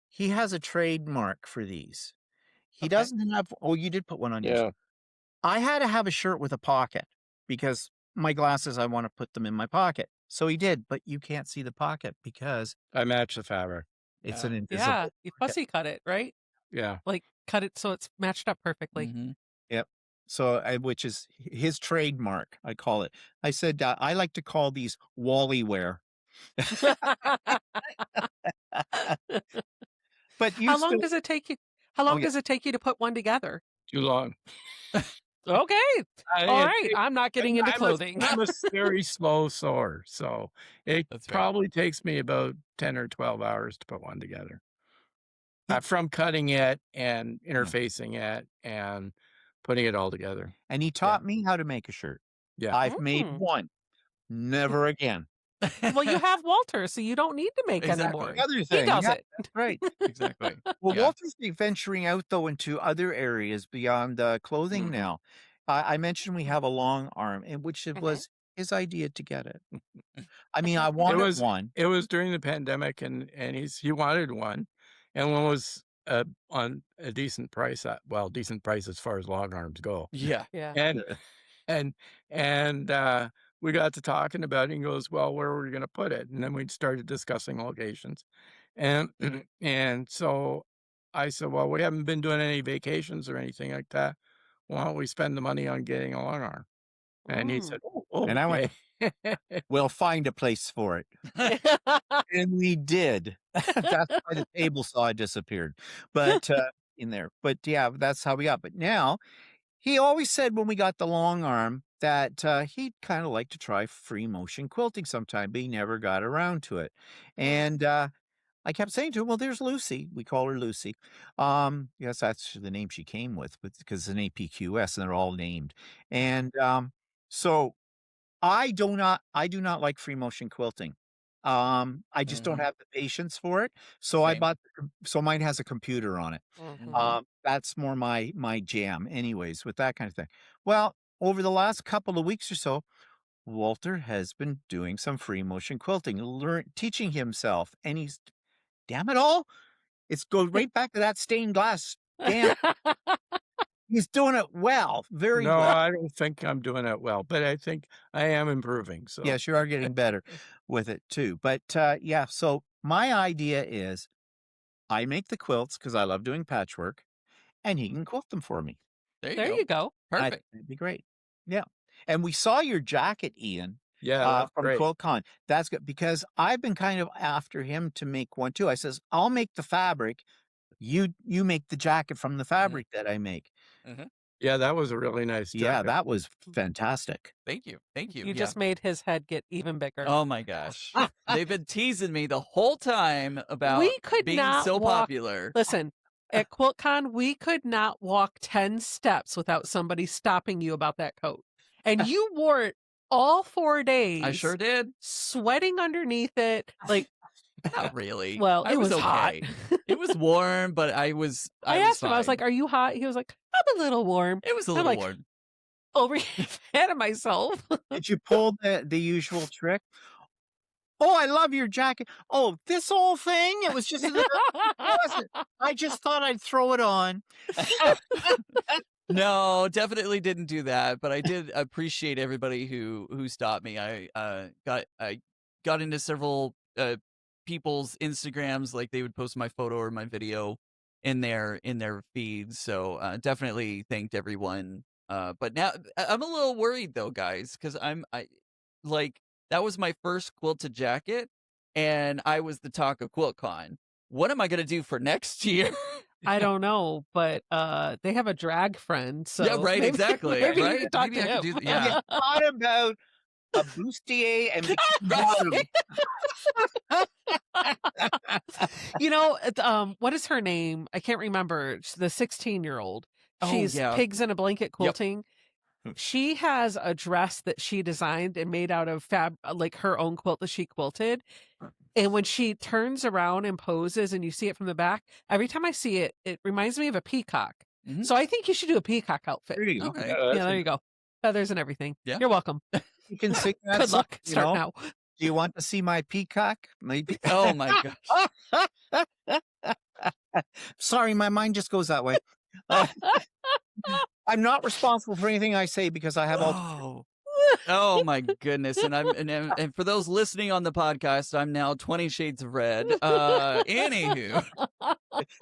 he has a trademark for these. He Okay. doesn't have, oh, you did put one on yours. Yeah. I had to have a shirt with a pocket because my glasses, I want to put them in my pocket. So he did, but you can't see the pocket because I match the fabric. it's Yeah. an invisible Yeah, you pocket. fussy cut it, right? Yeah. Like cut it so it's matched up perfectly. Mhm. Yep. So, which is his trademark, I call it. I said, I like to call these Wally wear. But you How long still, does it take you? How long yeah. does it take you to put one together? Too long. Okay. I- All it- right. I'm not getting into I'm clothing. I'm a very slow sewer, so it That's right. probably takes me about 10 or 12 hours to put one together. From cutting it and interfacing it and putting it all together. And he taught me how to make a shirt. Yeah. I've made Mm. one. Never again. Well, you have Walter, so you don't need to make Exactly. anymore. Other He thing. does Yeah, it. that's right. Exactly. Well, Yeah. Walter's been venturing out though into other areas beyond clothing Mhm. now. I mentioned we have a long arm, and which it Mhm. was his idea to get it. I mean, I wanted one. It was during the pandemic, and he wanted one, and one was on a decent price. Decent price as far as long arms go. Yeah. Yeah. And we got to talking about it. And he goes, "Well, where were we going to put it?" And then we started discussing locations, and and so I said, "Well, we haven't been doing any vacations or anything like that. Why don't we spend the money on getting a long arm?" And he Mm. said, "Oh, And I went, okay." we'll find a place for it. And we did. That's why the table saw disappeared. But in there. But yeah, that's how we got. But now he always said when we got the long arm that he'd kind of like to try free motion quilting sometime, but he never got around to it. And I kept saying to him, well, there's Lucy. We call her Lucy. Yes, that's the name she came with, but because it's an APQS and they're all named. And so I do not like free motion quilting. I just don't Mhm. have the patience for it. So I Same. bought, so mine has a computer on it. Mhm. That's more my jam anyways with that kind of thing. Well, over the last couple of weeks or so, Walter has been doing some free motion quilting, teaching himself, and he's, damn it all, it's goes right back to that stained glass. Damn, he's doing it well, very No, well. I don't think I'm doing it well, but I think I am improving. So Yes, you are getting better with it too. But yeah, so my idea is I make the quilts because I love doing patchwork, and he can quilt them for me. There you There go. you go. I Perfect. think that'd be great. Yeah. And we saw your jacket, Ian, yeah, that's from great. QuiltCon. That's good because I've been kind of after him to make one too. I says, I'll make the fabric. You make the jacket from the fabric that I make. Mhm. Yeah, that was a really nice Yeah, jacket. that was fantastic. Thank you. Thank you. You Yeah. just made his head get even bigger. Oh my gosh. They've been teasing me the whole time about We could being not so walk- popular. Listen, at QuiltCon, we could not walk 10 steps without somebody stopping you about that coat. And you wore it all 4 days. I sure did. Sweating underneath it. Like, Not really. well, I it was hot. okay. It was warm, but I was asked him, I was fine. like, "Are you hot?" He was like, "I'm a little warm." It was a I'm little like, warm. Over here, fan of myself. Did you pull the usual trick? Oh, I love your jacket. Oh, this whole thing? It was just a little, it wasn't. I just thought I'd throw it on. No, definitely didn't do that, but I did appreciate everybody who stopped me. I got into several people's Instagrams, like they would post my photo or my video in their feeds. So definitely thanked everyone. But now I'm a little worried though, guys, because I like that was my first quilted jacket, and I was the talk of QuiltCon. What am I gonna do for next year? I don't know, but they have a drag friend, so Yeah, right, maybe, exactly, Maybe you right? could talk Maybe to I him. could do that. Yeah. Thought about a bustier and Right. You know, what is her name? I can't remember. She's the 16-year-old. Oh, She's yeah. Pigs in a Blanket Quilting. She has a dress that she designed and made out of like her own quilt that she quilted. And when she turns around and poses and you see it from the back, every time I see it, it reminds me of a peacock. Mhm. So I think you should do a peacock outfit. There you go. Okay. Yeah, there you go. Feathers and everything. Yeah. You're welcome. You can sing that Good song, luck. you Start know? now. Do you want to see my peacock? Maybe. Oh my gosh. Sorry, my mind just goes that way. I'm not responsible for anything I say because I have all. Oh my goodness. And for those listening on the podcast, I'm now 20 shades of red. Anywho.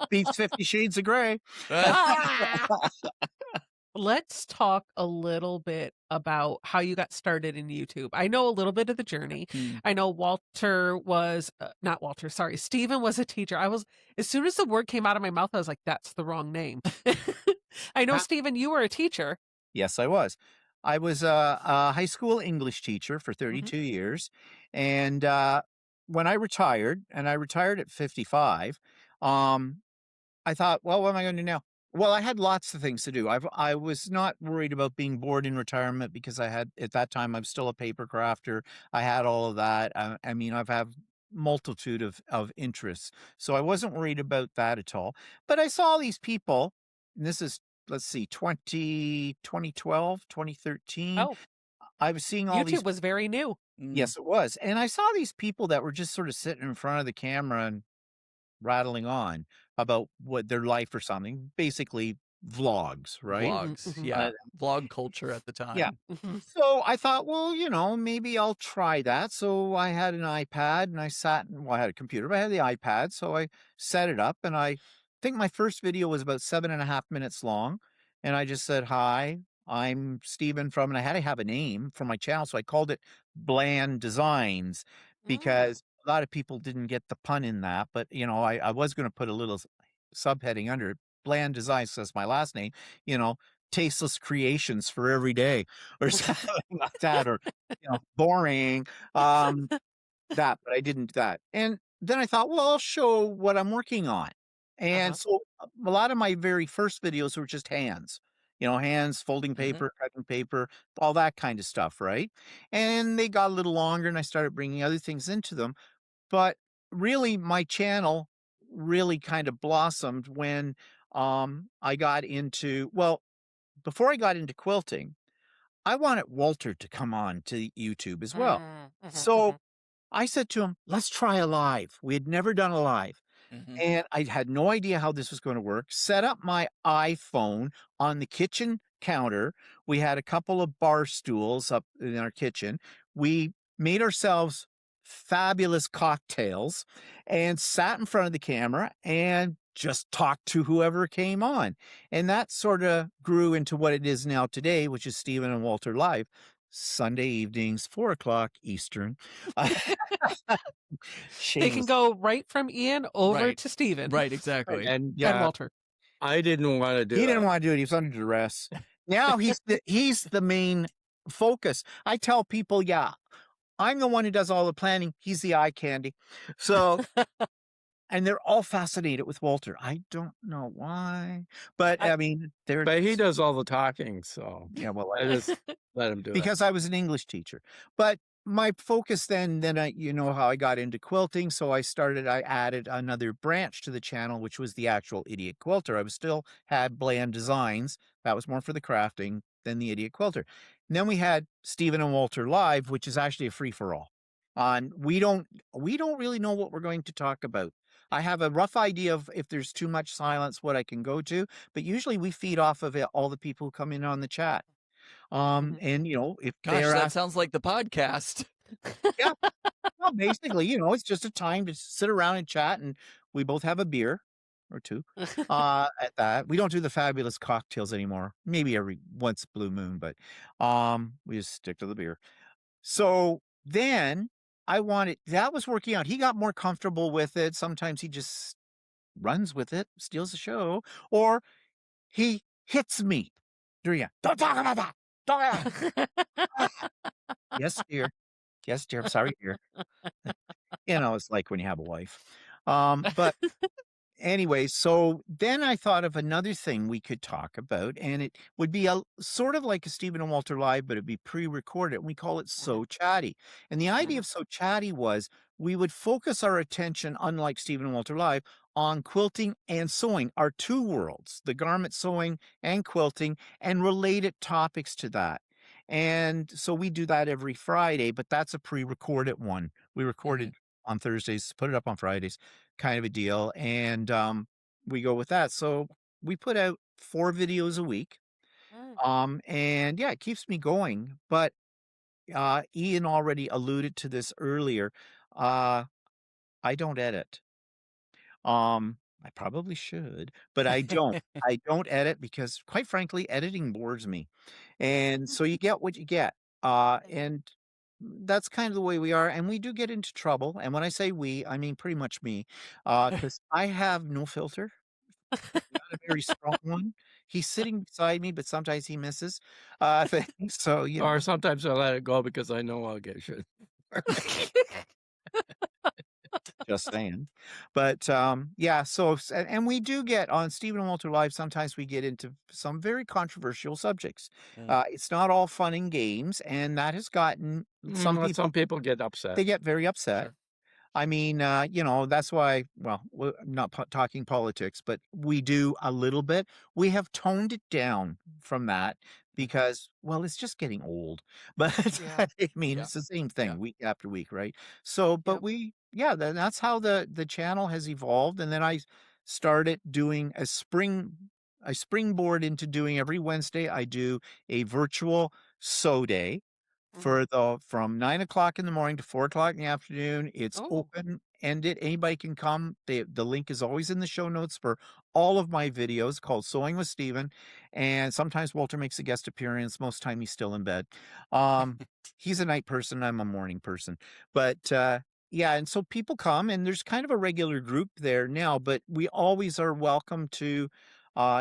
Beats 50 Shades of Grey. Let's talk a little bit about how you got started in YouTube. I know a little bit of the journey. I know Walter was not Walter, sorry. Stephen was a teacher. As soon as the word came out of my mouth, I was like, that's the wrong name. I know, Stephen, you were a teacher. Yes, I was. I was a high school English teacher for 32 years. And when I retired, and I retired at 55, I thought, well, what am I going to do now? Well, I had lots of things to do. I was not worried about being bored in retirement because at that time, I'm still a paper crafter. I had all of that. I mean, I've had multitude of interests. So I wasn't worried about that at all. But I saw these people, and this is, let's see, 2012, 2013. Oh, I was seeing all these. YouTube was very new. Yes, it was. And I saw these people that were just sort of sitting in front of the camera and rattling on about what their life or something, basically vlogs, right? Vlogs. Mhm. Yeah. Vlog culture at the time. Yeah. So I thought, well, maybe I'll try that. So I had an iPad and I I had a computer, but I had the iPad. So I set it up and I think my first video was about 7.5 minutes long. And I just said, hi, I'm Stephen and I had to have a name for my channel. So I called it Bland Designs because a lot of people didn't get the pun in that. But, I was going to put a little subheading under it. Bland Designs says my last name, tasteless creations for every day or something like that, or boring that, but I didn't do that. And then I thought, well, I'll show what I'm working on. And so a lot of my very first videos were just hands folding paper, cutting paper, all that kind of stuff, right? And they got a little longer and I started bringing other things into them. But really my channel really kind of blossomed when I got into, before I got into quilting, I wanted Walter to come on to YouTube as well. Mhm. So I said to him, let's try a live. We had never done a live. Hmm. And I had no idea how this was going to work. Set up my iPhone on the kitchen counter. We had a couple of bar stools up in our kitchen. We made ourselves fabulous cocktails and sat in front of the camera and just talked to whoever came on. And that sort of grew into what it is now today, which is Stephen and Walter Live, Sunday evenings, 4 o'clock Eastern. They can Shameless. go right from Ian over Right. to Steven Right, exactly. And and Walter. I didn't want to do He it. didn't want to do it. He was under duress. Now he's the main focus. I tell people, yeah, I'm the one who does all the planning. He's the eye candy. So, and they're all fascinated with Walter. I don't know why, but I mean, they're But he does all the talking, so yeah. Well, I just let him do it. because I was an English teacher. But my focus then you know how I got into quilting. So I added another branch to the channel, which was the actual Idiot Quilter. I was still had bland designs. That was more for the crafting than the Idiot Quilter. And then we had Stephen and Walter Live, which is actually a free for all. On we don't really know what we're going to talk about. I have a rough idea of if there's too much silence, what I can go to, but usually we feed off of it, all the people who come in on the chat. And you know, if Gosh, they're that sounds like the podcast. yeah, well, basically, you know, it's just a time to sit around and chat, and we both have a beer or two. At that, we don't do the fabulous cocktails anymore. Maybe every once blue moon, but we just stick to the beer. So then that was working out. He got more comfortable with it. Sometimes he just runs with it, steals the show, or he hits me. Don't talk about that. Don't talk about that. Yes, dear. Yes, dear. I'm sorry, dear. You know, it's like when you have a wife. But anyway, so then I thought of another thing we could talk about, and it would be a sort of like a Stephen and Walter Live, but it'd be pre-recorded. We call it So Chatty. And the idea of So Chatty was we would focus our attention, unlike Stephen and Walter Live, on quilting and sewing, our two worlds, the garment sewing and quilting, and related topics to that. And so we do that every Friday, but that's a pre-recorded one. We recorded on Thursdays, put it up on Fridays, kind of a deal. And we go with that. So we put out 4 videos a week. And yeah, it keeps me going. But Ian already alluded to this earlier. I don't edit. I probably should, but I don't. I don't edit because, quite frankly, editing bores me. And so you get what you get. And that's kind of the way we are. And we do get into trouble. And when I say we, I mean pretty much me, because I have no filter, not a very strong one. He's sitting beside me, but sometimes he misses things. So, you know, Or sometimes I let it go because I know I'll get shit. just saying. But yeah, so and we do get on Stephen and Walter Live, sometimes we get into some very controversial subjects. It's not all fun and games, and that has gotten some people get upset. they get very upset. Sure. I mean, you know, that's why, well, I'm not talking politics, but we do a little bit. We have toned it down from that because, well, it's just getting old. But Yeah. I mean, Yeah. it's the same thing Yeah. week after week, right? So, but Yep. that's how the channel has evolved. And then I started doing a springboard into doing every Wednesday. I do a virtual sew day from 9 o'clock in the morning to 4 o'clock in the afternoon. It's Oh. open-ended. Anybody can come. The link is always in the show notes for all of my videos called Sewing with Steven. And sometimes Walter makes a guest appearance. Most time he's still in bed. He's a night person. I'm a morning person. But yeah, and so people come, and there's kind of a regular group there now, but we always are welcome to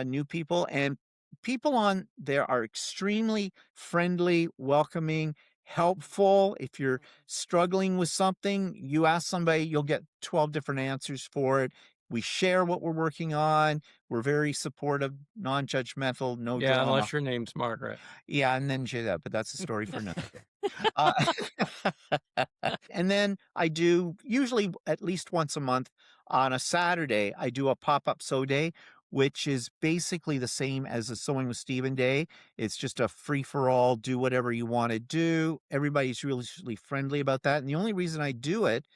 new people, and people on there are extremely friendly, welcoming, helpful. If you're struggling with something, you ask somebody, you'll get 12 different answers for it. We share what we're working on. We're very supportive, non-judgmental, no Yeah, drama. unless your name's Margaret. Yeah, and then that, but that's a story for another day. Uh, and then I do usually at least once a month on a Saturday, I do a pop-up sew day which is basically the same as the Sewing with Stephen Day. It's just a free-for-all, do whatever you want to do. Everybody's really friendly about that. And the only reason I do it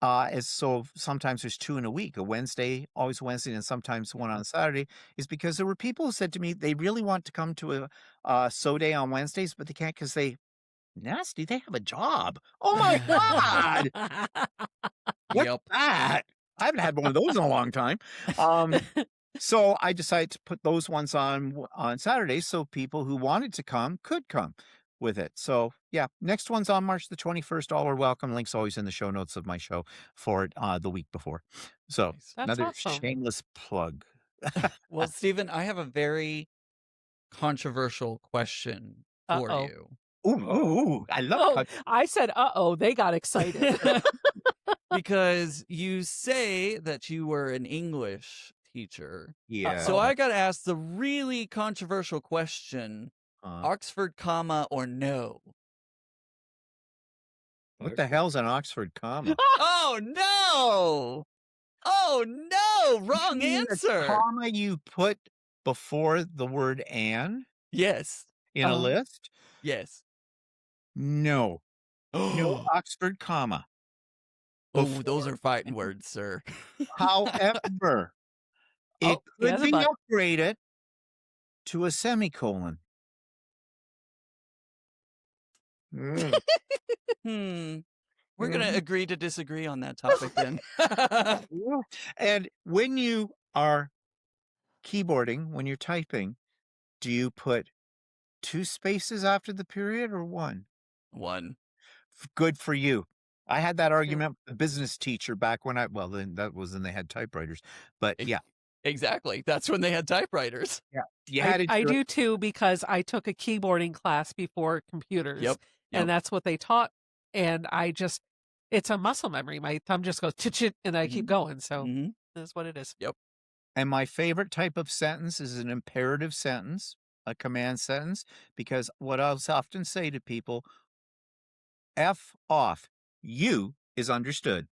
is so sometimes there's 2 in a week, a Wednesday, always Wednesday, and sometimes one on Saturday, is because there were people who said to me they really want to come to a sew day on Wednesdays, but they can't because they nasty. They have a job. Oh my God. What's Yep. that? I haven't had one of those in a long time. So I decided to put those ones on Saturdays so people who wanted to come could come with it. So yeah, next one's on March the 21st. All are welcome. Link's always in the show notes of my show for it the week before. So Nice. That's another awesome. shameless plug. Well, Stephen, I have a very controversial question for Uh-oh. you. Ooh, I love Oh, I said, uh-oh, they got excited. Because you say that you were an English teacher. yeah. So I got to ask the really controversial question, Uh, Oxford comma or no? what the hell's an Oxford comma? Oh, no. Oh, no. Wrong You mean the answer. comma you put before the word "and" Yes. in a list? Yes. No. No Oh, Oxford comma. those are fighting words, sir. However, it he has could a be but. upgraded to a semicolon. Mm. We're going to agree to disagree on that topic then. Yeah. And when you are keyboarding, when you're typing, do you put 2 spaces after the period or 1? 1. Good for you. I had that argument with the business teacher back when then that was when they had typewriters. But yeah, Exactly. That's when they had typewriters. you had I it. do too, because I took a keyboarding class before computers. Yep. And that's what they taught. And it's a muscle memory. My thumb just goes chit and I keep going. So that's what it is. Yep. And my favorite type of sentence is an imperative sentence, a command sentence, because what I'll often say to people, F off, you is understood.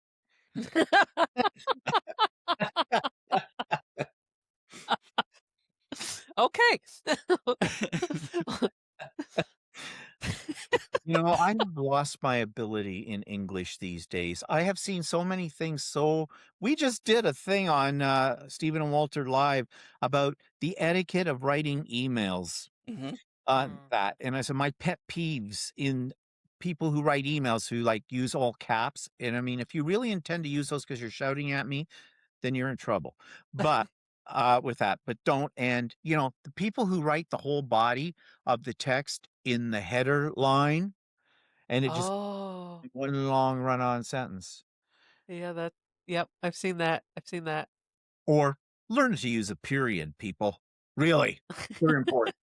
Okay. I have lost my ability in English these days. I have seen so many things. So we just did a thing on Stephen and Walter Live about the etiquette of writing emails. That, and I said my pet peeves in people who write emails who use all caps. And I mean, if you really intend to use those because you're shouting at me, then you're in trouble. But with that, but don't. And the people who write the whole body of the text in the header line, and it just one long run-on sentence. Yeah, yep. I've seen that. Or learn to use a period, people. Really, very important.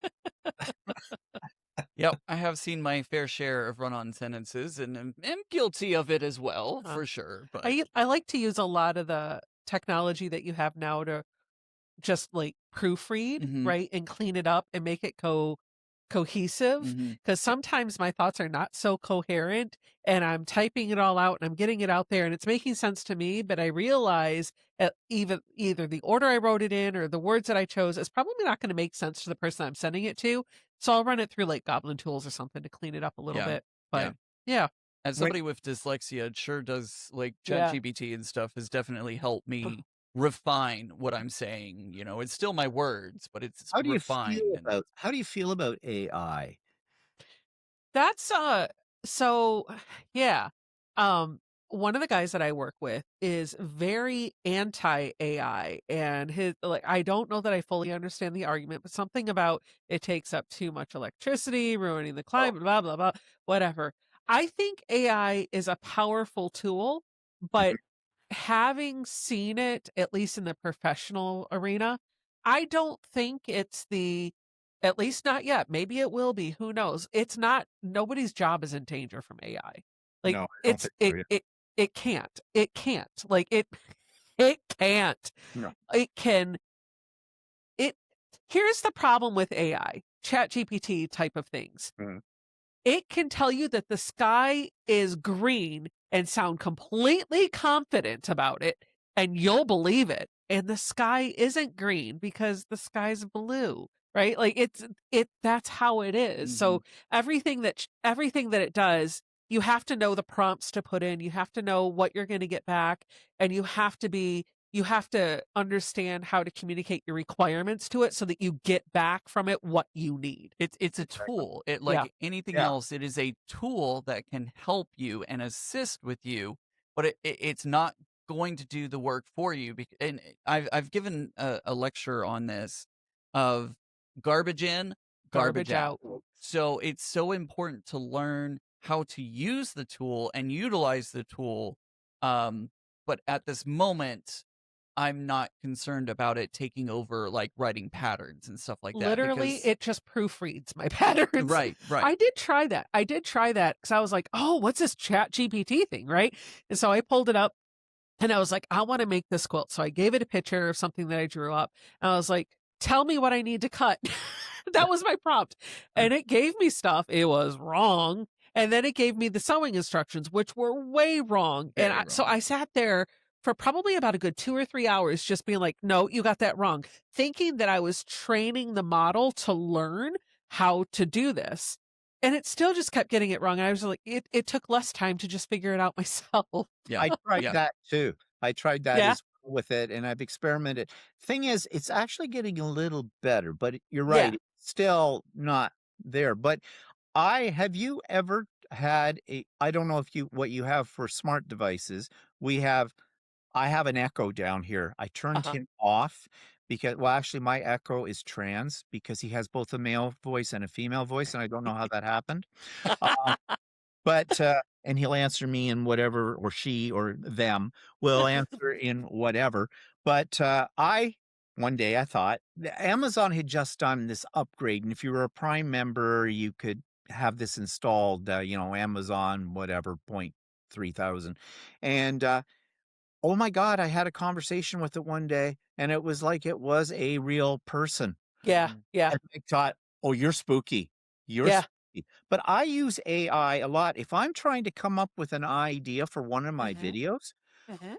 Yep. I have seen my fair share of run-on sentences and am guilty of it as well, for sure. But I like to use a lot of the technology that you have now to just proofread, right, and clean it up and make it cohesive, because sometimes my thoughts are not so coherent and I'm typing it all out and I'm getting it out there and it's making sense to me, but I realize either the order I wrote it in or the words that I chose is probably not going to make sense to the person I'm sending it to. So I'll run it through Goblin Tools or something to clean it up a little bit. But yeah. As somebody with dyslexia, it sure does, ChatGPT and stuff has definitely helped me refine what I'm saying. It's still my words, but it's refined. How do you feel about AI? That's so yeah. One of the guys that I work with is very anti-AI, and I don't know that I fully understand the argument, but something about it takes up too much electricity, ruining the climate, blah blah blah, whatever. I think AI is a powerful tool, but having seen it, at least in the professional arena, I don't think it's at least not yet. Maybe it will be. Who knows? It's not. Nobody's job is in danger from AI. No, I don't think so, yeah. It can't. It can't. It can't. No. It can. Here's the problem with AI, ChatGPT type of things. It can tell you that the sky is green and sound completely confident about it. and you'll believe it. And the sky isn't green because the sky's blue, right? Like that's how it is. Mhm. So everything that it does, you have to know the prompts to put in. You have to know what you're going to get back, and you have to understand how to communicate your requirements to it so that you get back from it what you need. It's a Exactly. tool. It Yeah. like anything Yeah. else, it is a tool that can help you and assist with you, but it's not going to do the work for you. And I've given a lecture on this of garbage in, garbage Garbage out. out. So it's so important to learn how to use the tool and utilize the tool. But at this moment, I'm not concerned about it taking over like writing patterns and stuff like that Literally, because it just proofreads my patterns. right. I did try that. Because I was like, oh, what's this Chat GPT thing, right? And so I pulled it up and I was like, I want to make this quilt. So I gave it a picture of something that I drew up. And I was like, tell me what I need to cut. That was my prompt. And it gave me stuff. It was wrong. And then it gave me the sewing instructions, which were way wrong. Very So wrong. I sat there for probably about a good 2 or 3 hours just being like, no, you got that wrong. Thinking that I was training the model to learn how to do this. And it still just kept getting it wrong. And I was like, it took less time to just figure it out myself. Yeah. I tried Yeah. that too. I tried that Yeah. as well with it, and I've experimented. Thing is, it's actually getting a little better, but you're Yeah. right, it's still not there. But have you ever had I don't know if what you have for smart devices. I have an Echo down here. I turned Uh-huh. him off because, well, actually, my Echo is trans because he has both a male voice and a female voice, and I don't know how that happened. Um, but, and he'll answer me in whatever, or she or them will answer in whatever. But, one day I thought Amazon had just done this upgrade, and if you were a Prime member, you could have this installed, Amazon, whatever, 3,000. And, oh my God, I had a conversation with it one day, and it was like it was a real person. Yeah. Yeah. And I thought, "Oh, you're spooky. You're Yeah. spooky." But I use AI a lot. If I'm trying to come up with an idea for one of my Mhm. videos, Mhm.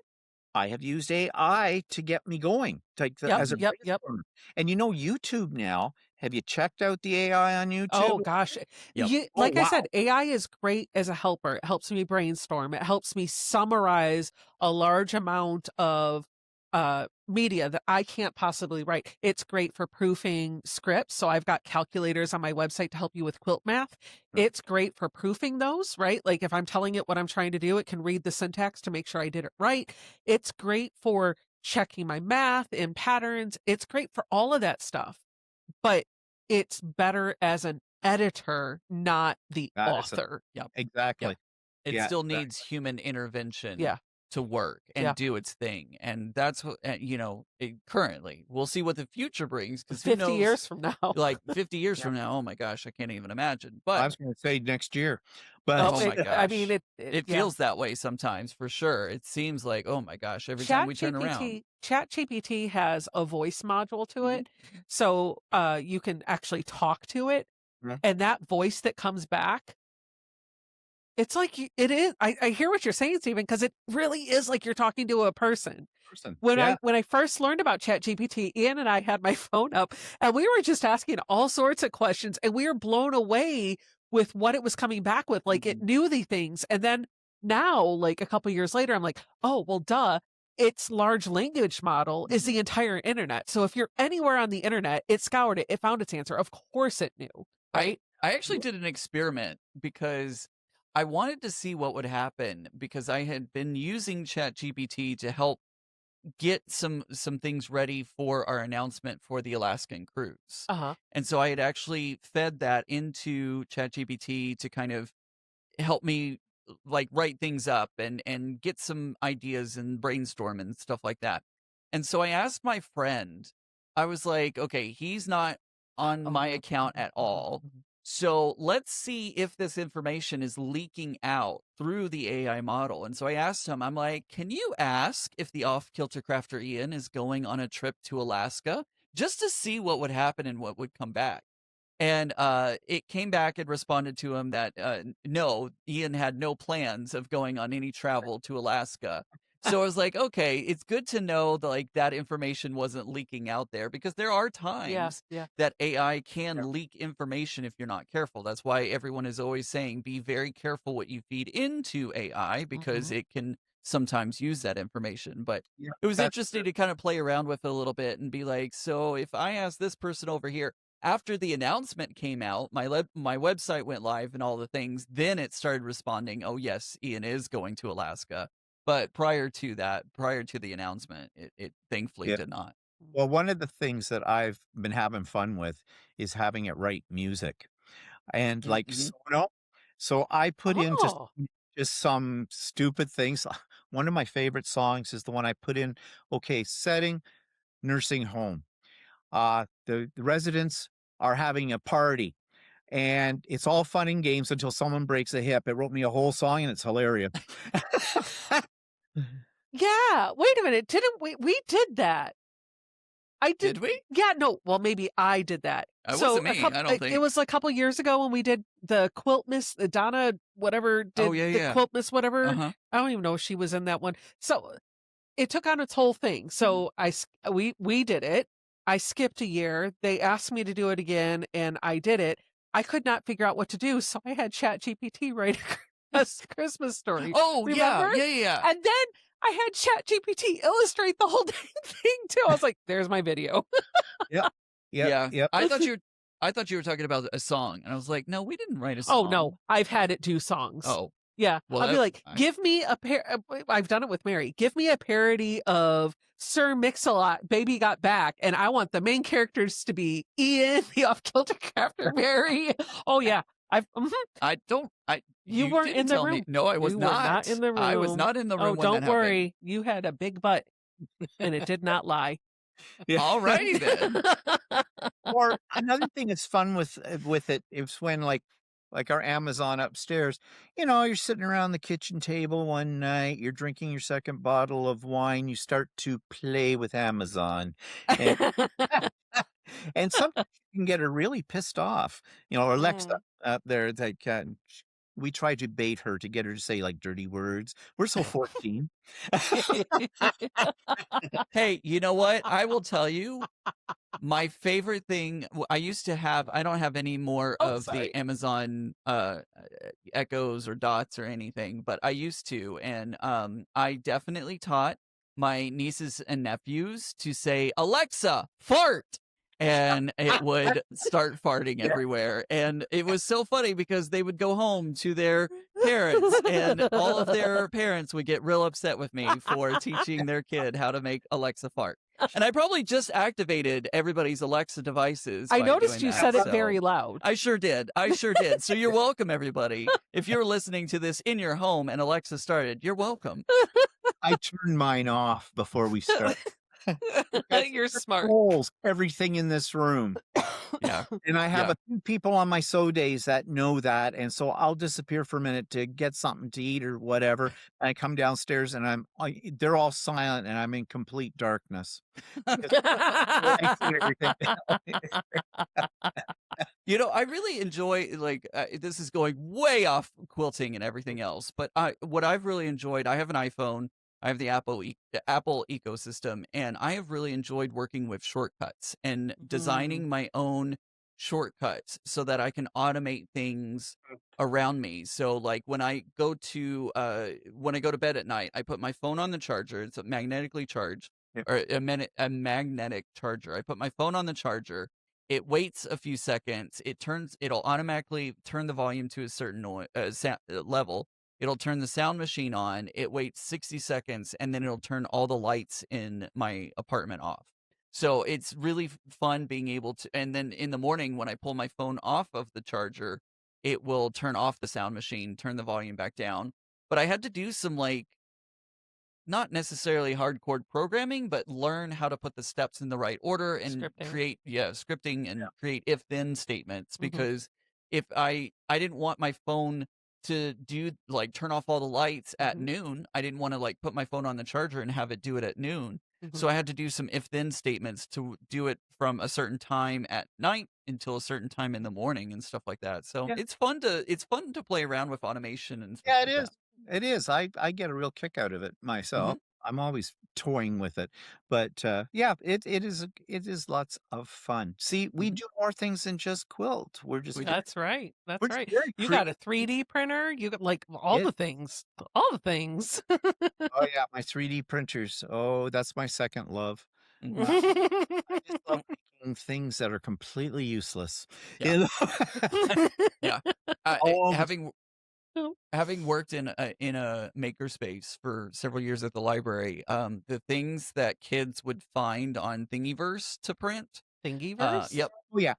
I have used AI to get me going, Yep. as a Yep. brainstormer. And YouTube now, have you checked out the AI on YouTube? Oh gosh. Yep. Oh, Like I wow. said, AI is great as a helper. It helps me brainstorm. It helps me summarize a large amount of media that I can't possibly write. It's great for proofing scripts. So I've got calculators on my website to help you with quilt math. Sure. It's great for proofing those, right? Like if I'm telling it what I'm trying to do, it can read the syntax to make sure I did it right. It's great for checking my math and patterns. It's great for all of that stuff. But it's better as an editor, not the That is author. Yep. exactly. It Yeah, still exactly. needs human intervention Yeah. to work and Yeah. do its thing. And that's what, currently, we'll see what the future brings because who 50 knows, years from now. like 50 years Yeah. from now, oh my gosh, I can't even imagine. I But was gonna say next year, Oh, oh but my I mean, gosh, it it feels that way sometimes for sure. It seems like, oh my gosh, every time we turn around. ChatGPT has a voice module to Mhm. it. So you can actually talk to it. Yeah. And that voice that comes back, it's like it is. I hear what you're saying, Stephen, because it really is like you're talking to a person. person. When Yeah. I first learned about ChatGPT, Ian and I had my phone up and we were just asking all sorts of questions and we were blown away with what it was coming back with. Like it knew the things. And then now, like a couple years later, I'm like, oh, well, duh. Its large language model is the entire internet. So if you're anywhere on the internet, it scoured it, it found its answer. Of course it knew, right? I actually did an experiment because I wanted to see what would happen because I had been using ChatGPT to help get some things ready for our announcement for the Alaskan cruise. Uh-huh. And so I had actually fed that into ChatGPT to kind of help me like write things up and get some ideas and brainstorm and stuff like that. And so I asked my friend, I was like, okay, he's not on my account at all. So let's see if this information is leaking out through the AI model. And so I asked him, I'm like, can you ask if the off kilter crafter Ian is going on a trip to Alaska just to see what would happen and what would come back? And it came back and responded to him that no, Ian had no plans of going on any travel to Alaska. So I was like, okay, it's good to know that like that information wasn't leaking out there, because there are Yeah, times yeah. that AI can leak information if you're not careful. That's why everyone is always saying be very careful what you feed into AI, because Mhm. it can sometimes use that information. But Yeah, it was that's interesting true. to kind of play around with it a little bit and be like, so if I ask this person over here, after the announcement came out, my website went live and all the things, then it started responding, oh yes, Ian is going to Alaska. But prior to that, prior to the announcement, it thankfully Yeah. did not. Well, one of the things that I've been having fun with is having it write music and like Mhm. Sono. So I put in Oh. just some stupid things. One of my favorite songs is the one I put in. Okay, setting nursing home. The residents are having a party, and it's all fun and games until someone breaks a hip. It wrote me a whole song, and it's hilarious. Yeah, wait a minute, didn't we did that. I did Did we? yeah, no, well, maybe I did that. It So, wasn't me, I don't it think. was a couple years ago when we did the Quilt Miss Donna whatever Oh, did yeah, the yeah. Quilt Miss whatever. Uh-huh. I don't even know if she was in that one. So, it took on its whole thing. So, we did it. I skipped a year. They asked me to do it again, and I did it. I could not figure out what to do, so I had ChatGPT write a Christmas story. Oh, yeah, Remember? yeah, yeah. And then I had ChatGPT illustrate the whole dang thing too. I was like, "There's my video." Yep. Yep. Yeah. Yep. I thought you were talking about a song, and I was like, "No, we didn't write a Oh, song." no, I've had it do songs. Oh, Yeah, well, I'll be that like, "Give me a I've done it with Mary. "Give me a parody of Sir Mix-a-Lot, Baby Got Back, and I want the main characters to be Ian, the off-kilter crafter, Mary." Oh, yeah. I don't You you weren't in didn't the tell me. room. No, I was You were not in not. the I was room. not in the Oh, room when that don't happened. worry. You had a big butt, and it did not lie. Yeah. Alrighty then. Or another thing that's fun with it is when like our Amazon upstairs, you're sitting around the kitchen table one night, you're drinking your second bottle of wine, you start to play with Amazon, and and sometimes you can get her really pissed off. Alexa Mm. up there, it's like we try to bait her to get her to say like dirty words. We're so 14. Hey, you know what? I will tell you, my favorite thing I used to have, I don't have any more Oh, of the sorry. Amazon Echoes or Dots or anything, but I used to, and I definitely taught my nieces and nephews to say, "Alexa, fart." And it would start farting Yeah. everywhere. And it was so funny because they would go home to their parents, and all of their parents would get real upset with me for teaching their kid how to make Alexa fart. And I probably just activated everybody's Alexa devices I by noticed doing you that. said it So very loud. I sure did. I sure did. So you're welcome, everybody. If you're listening to this in your home and Alexa started, you're welcome. I turn mine off before we start. Because You're it smart. controls everything in this room. Yeah. And I have Yeah. a few people on my sew days that know that, and so I'll disappear for a minute to get something to eat or whatever. And I come downstairs and they're all silent and I'm in complete darkness. I see everything. I really enjoy this is going way off quilting and everything else, but what I've really enjoyed, I have an iPhone, I have the Apple ecosystem, and I have really enjoyed working with shortcuts and designing my own shortcuts so that I can automate things around me. So like when I go to bed at night, I put my phone on the charger. It's magnetically charged, Yeah. or a magnetic charger. I put my phone on the charger. It waits a few seconds. It'll automatically turn the volume to a certain level. It'll turn the sound machine on. It waits 60 seconds, and then it'll turn all the lights in my apartment off. So it's really fun being able to. And then in the morning, when I pull my phone off of the charger, it will turn off the sound machine, turn the volume back down. But I had to do some not necessarily hardcore programming, but learn how to put the steps in the right order and Scripting. create, scripting and Yeah. create if-then statements. Mhm. Because if I didn't want my phone to do turn off all the lights at noon, I didn't want to put my phone on the charger and have it do it at noon. So I had to do some if-then statements to do it from a certain time at night until a certain time in the morning and stuff like that. So Yeah. it's fun to play around with automation and stuff Yeah, like it is. that. It is. I get a real kick out of it myself. I'm always toying with it. But yeah, it is lots of fun. See, we Mhm. do more things than just quilt. We do. That's right. We're That's just right. very You got a creative. 3D printer. You got like all Yeah. the things. All the things. Oh yeah, my 3D printers. Oh, that's my second love. Mhm. Uh, I just love making things that are completely useless. Yeah. You know? Yeah. All the Having worked in a makerspace for several years at the library, the things that kids would find on Thingiverse to print, Thingiverse? yep, oh yeah.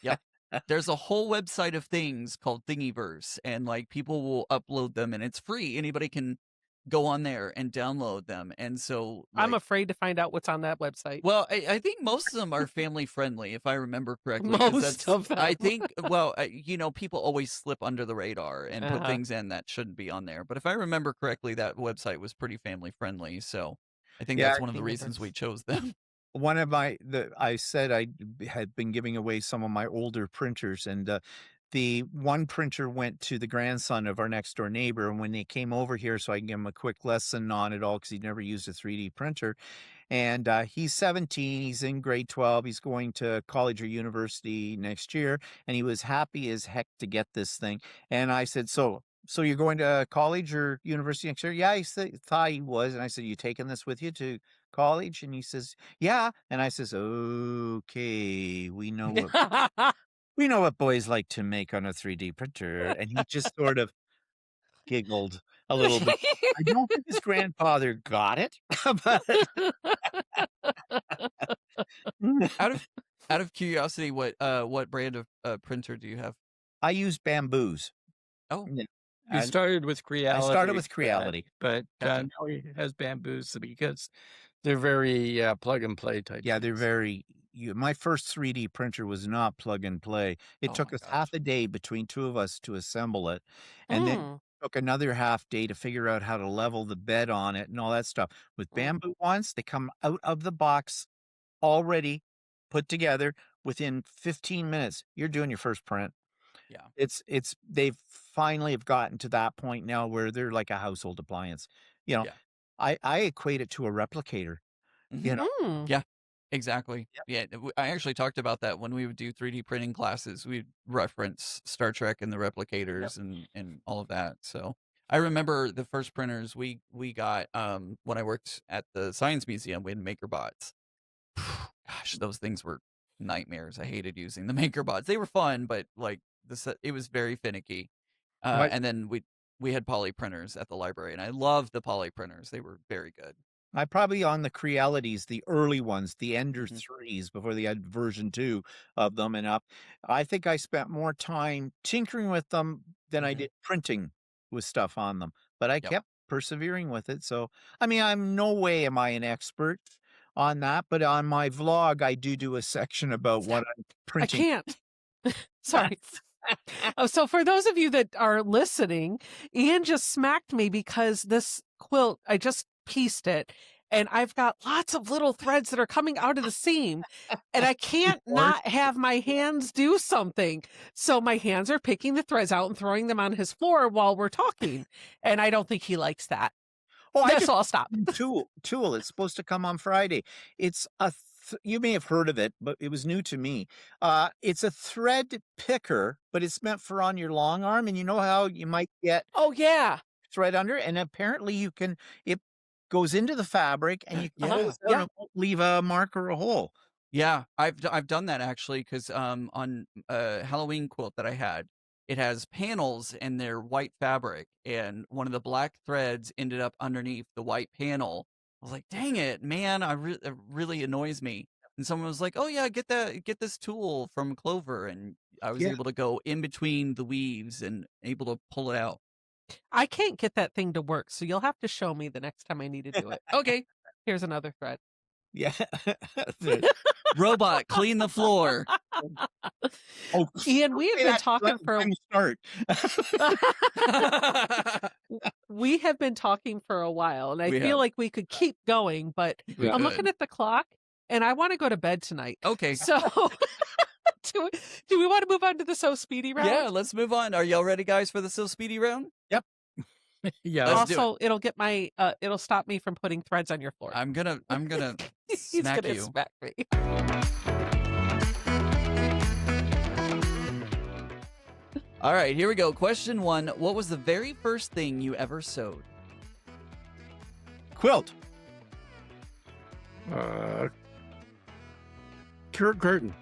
yep. There's a whole website of things called Thingiverse, and like people will upload them, and it's free. Anybody can go on there and download them, and so I'm like, afraid to find out what's on that website. well, I think most of them are family friendly, if I remember correctly, because Most that's of them. I think well, people always slip under the radar and put Uh-huh. things in that shouldn't be on there. But if I remember correctly, that website was pretty family friendly, so I think Yeah, that's one of the reasons we Thingiverse. chose them. one of I said had been giving away some of my older printers, and the one printer went to the grandson of our next door neighbor. And when they came over here, so I can give him a quick lesson on it all, because he'd never used a 3D printer. And he's 17, he's in grade 12, he's going to college or university next year, and he was happy as heck to get this thing. And I said, so you're going to college or university next year? Yeah, thought he was. And I said, you taking this with you to college? And he says, yeah. And I says, okay, we know what boys like to make on a 3D printer. And he just sort of giggled a little bit. I don't think his grandfather got it, but Out of out of curiosity, what brand of printer do you have? I use bamboos. Oh, Yeah, He and started with I started Creality, with Creality. but gotcha. now he has bamboos because they're very plug and play type Yeah, they're things. very my first 3D printer was not plug and play. It Oh took my us half gosh. a day between two of us to assemble it, and then Mm, took another half day to figure out how to level the bed on it and all that stuff. With mm. bamboo ones, they come out of the box already put together. Within 15 minutes, you're doing your first print. Yeah. It's they've finally have gotten to that point now where they're like a household appliance. You know, Yeah. I equate it to a replicator, Mhm. you know? Mm. Yeah, exactly. Yep. Yeah, I actually talked about that when we would do 3D printing classes. We'd reference Star Trek and the Yep. replicators and all of that. So I remember the first printers we got when I worked at the Science Museum. We had MakerBots. Gosh, those things were nightmares. I hated using the MakerBots. They were fun, but like it was very finicky. My And then we had poly printers at the library, and I loved the poly printers. They were very good. I probably on the Crealities, the early ones, the Ender Mhm. 3s before they had version 2 of them and up. I think I spent more time tinkering with them than I Mhm. did printing with stuff on them, but I Yep. kept persevering with it. So, I mean, I'm no way am I an expert on that, but on my vlog, I do a section about what I'm I printing. can't. Sorry. Oh, so for those of you that are listening, Ian just smacked me because this quilt, I just pieced it and I've got lots of little threads that are coming out of the seam and I can't Or not have my hands do something. So my hands are picking the threads out and throwing them on his floor while we're talking. And I don't think he likes that. oh, I just So I'll stop. Tool. It's supposed to come on Friday. It's you may have heard of it, but it was new to me. It's a thread picker, but it's meant for on your long arm, and you know how you might get Oh, yeah. thread under, and apparently it goes into the fabric, and you can Yeah. pull it out, Yeah. and it won't leave a mark or a hole. Yeah, I've done that actually because on a Halloween quilt that I had, it has panels and they're white fabric, and one of the black threads ended up underneath the white panel. I was like, "Dang it, man! It really annoys me." And someone was like, "Oh yeah, get this tool from Clover," and I was Yeah. able to go in between the weaves and able to pull it out. I can't get that thing to work. So you'll have to show me the next time I need to do it. Okay. Here's another thread. Yeah. Robot, clean the floor. Oh, Ian, we have say been that talking for time to start. we have been talking for a while, and I We feel have. like we could keep going, but We I'm could. looking at the clock and I want to go to bed tonight. Okay. So do we want to move on to the So Speedy round? Yeah, let's move on. Are y'all ready, guys, for the So Speedy round? Yep. Yeah. Let's do it. Also, it'll get my it'll stop me from putting threads on your floor. I'm gonna He's smack gonna you. smack me. All right, here we go. Question 1. What was the very first thing you ever sewed? Quilt. Curtain.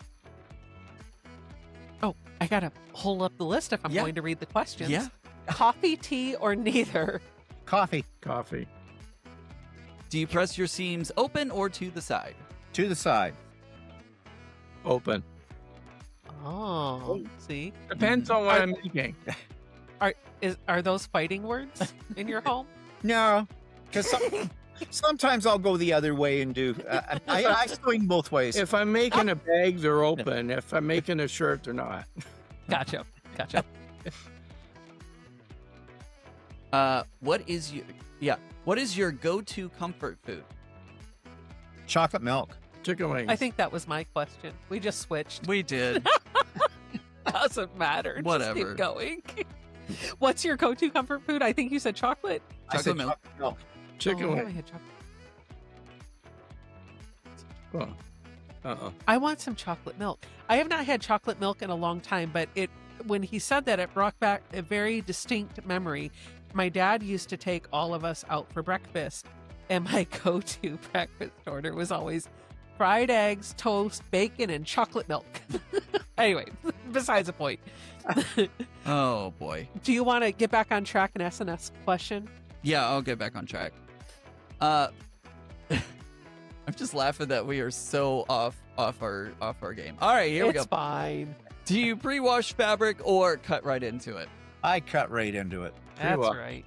Oh, I gotta hold up the list if I'm Yeah. going to read the questions. Yeah. Coffee, tea, or neither? Coffee. Coffee. Do you press your seams open or to the side? To the side. Open. Oh, see, Depends on what I'm making. are those fighting words in your home? No, because sometimes I'll go the other way and do. I swing both ways. If I'm making a bag, they're open. If I'm making a shirt, they're not. Gotcha. What is your go-to comfort food? Chocolate milk. Chicken wings. I think that was my question. We just switched. We did. Doesn't matter. Just Whatever. keep going. What's your go-to comfort food? I think you said chocolate. I said milk. chocolate milk. chicken Oh, I wings. had chocolate. Oh. I want some chocolate milk. I have not had chocolate milk in a long time, but when he said that, it brought back a very distinct memory. My dad used to take all of us out for breakfast, and my go-to breakfast order was always fried eggs, toast, bacon, and chocolate milk. Anyway, besides the point. Oh boy. Do you want to get back on track and SNS question? Yeah, I'll get back on track. I'm just laughing that we are so off our game. All right, here we go. It's fine. Do you pre-wash fabric or cut right into it? I cut right into it. That's well. right.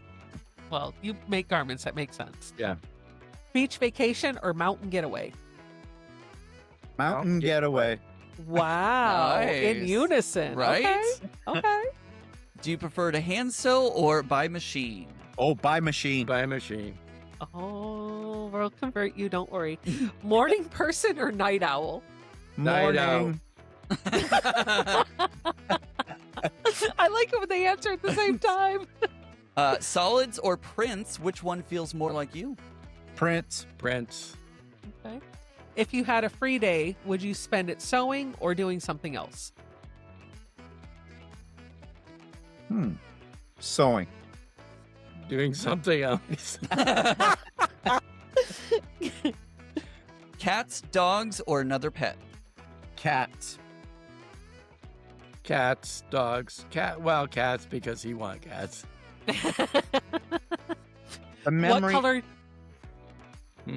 Well, you make garments. That makes sense. Yeah. Beach vacation or mountain getaway? Mountain getaway. Wow. In Nice. unison. Right? Okay. Do you prefer to hand sew or by machine? Oh, by machine. Buy a machine. Oh, we'll convert you. Don't worry. Morning person or night owl? Night owl. Morning. I like it when they answer at the same time. Solids or prints? Which one feels more like you? Prince. Prince. Okay. If you had a free day, would you spend it sewing or doing something else? Sewing. Doing something else. Cats, dogs, or another pet? Cats. Cats, dogs, cats because he wants cats. The memory.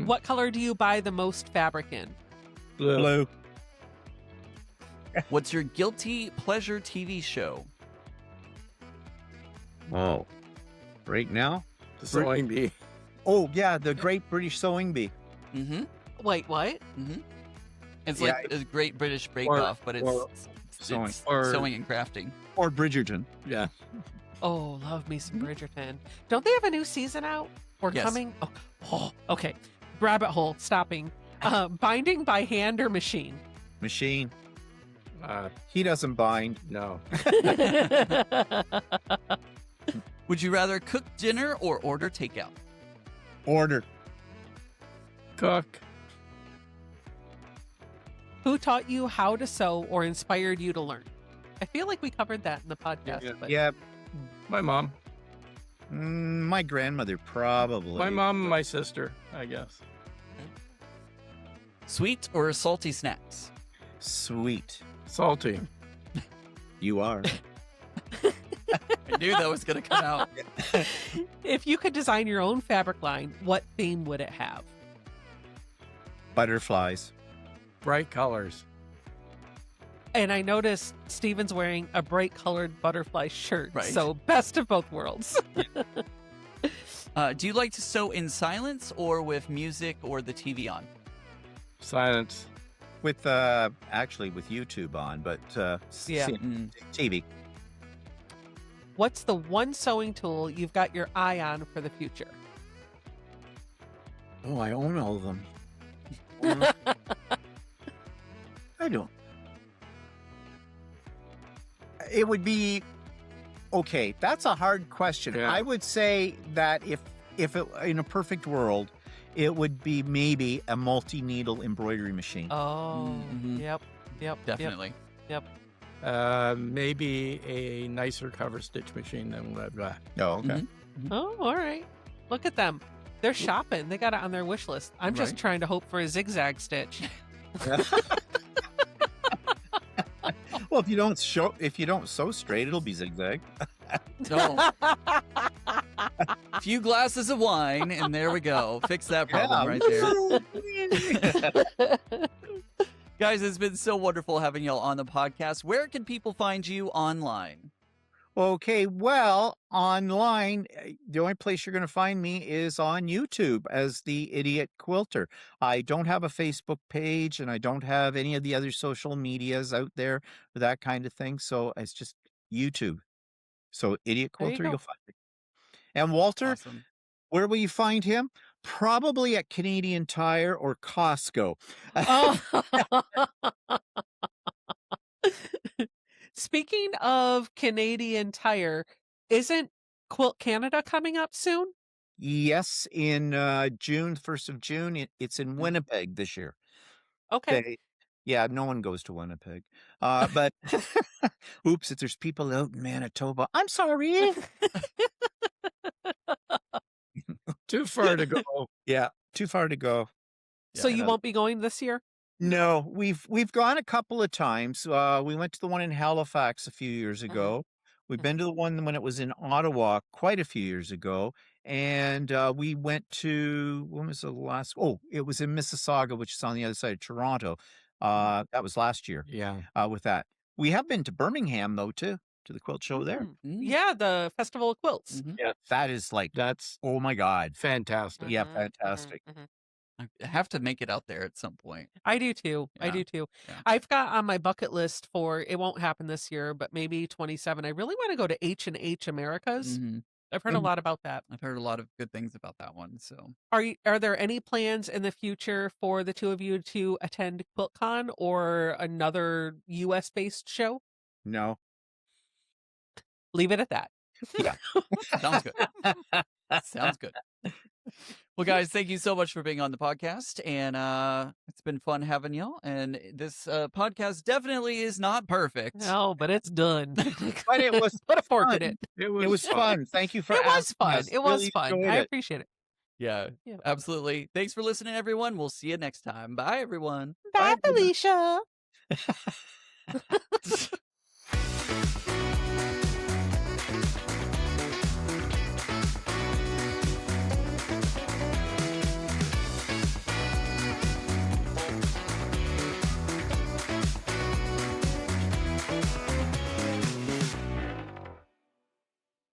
What color do you buy the most fabric in? Blue. What's your guilty pleasure TV show? Oh. Right now? The sewing bee. Oh, yeah, the Great British Sewing Bee. Mm-hmm. Wait, what? Mm-hmm. It's Yeah, like a Great British Bake Off, but it's sewing. it's Or- sewing and crafting. Or Bridgerton. Yeah. Oh, love me some Bridgerton. Don't they have a new season out or Yes. coming? Oh, okay. Rabbit hole, stopping. Binding by hand or machine? Machine. He doesn't bind. No. Would you rather cook dinner or order takeout? Order. Cook. Who taught you how to sew or inspired you to learn? I feel like we covered that in the podcast. But Yeah. My mom. My grandmother, probably. My mom and my sister, I guess. Sweet or salty snacks? Sweet. Salty. You are. I knew that was going to come out. If you could design your own fabric line, what theme would it have? Butterflies. Bright colors. And I noticed Steven's wearing a bright colored butterfly shirt. Right. So best of both worlds. Do you like to sew in silence or with music or the TV on? Silence. With, actually with YouTube on, but, Yeah. TV. What's the one sewing tool you've got your eye on for the future? Oh, I own all of them. I don't. It would be Okay, that's a hard question. Yeah. I would say that if it, in a perfect world, it would be maybe a multi-needle embroidery machine. Oh, Mhm. yep. Definitely. Maybe a nicer cover stitch machine than what I've got. Oh, okay. Oh, all right. Look at them. They're shopping. They got it on their wish list. I'm just Right. trying to hope for a zigzag stitch. Well, if you don't sew straight, it'll be zigzag. No. Few glasses of wine, and there we go. Fix that problem right there. Guys, it's been so wonderful having y'all on the podcast. Where can people find you online? Okay, well, online, the only place you're going to find me is on YouTube as the Idiot Quilter. I don't have a Facebook page, and I don't have any of the other social medias out there for that kind of thing. So it's just YouTube. So Idiot There you Quilter, go. you'll find me. And Walter, Awesome. where will you find him? Probably at Canadian Tire or Costco. Oh. Speaking of Canadian Tire, isn't Quilt Canada coming up soon? Yes, in June, 1st of June. It's in Winnipeg this year. Okay. Yeah, no one goes to Winnipeg. But oops, if there's people out in Manitoba, I'm sorry. Too far to go. Yeah, too far to go. So Yeah. you won't be going this year? No, we've gone a couple of times. We went to the one in Halifax a few years ago. We've been to the one when it was in Ottawa quite a few years ago. And we went to, when was the last? Oh, it was in Mississauga, which is on the other side of Toronto. That was last year Yeah. with that. We have been to Birmingham, though, too, to the quilt show there. Yeah, the Festival of Quilts. Yeah. That is like, That's oh my God. fantastic. Yeah, fantastic. I have to make it out there at some point. I do too. I Yeah. do too. Yeah. I've got on my bucket list for, it won't happen this year, but maybe 27. I really want to go to H&H Americas. Mhm. I've heard a lot about that. I've heard a lot of good things about that one. So Are there any plans in the future for the two of you to attend QuiltCon or another US based show? No. Leave it at that. sounds good. Sounds good. Well, guys, thank you so much for being on the podcast, and it's been fun having y'all. And this podcast definitely is not perfect. No, but it's done. But it was Put a fork fun. in it. It was fun. Thank you for It was asking fun. us. It was Really fun. enjoyed I it. appreciate it. Yeah, Yeah. absolutely. Thanks for listening, everyone. We'll see you next time. Bye, everyone. Bye, everyone. Felicia.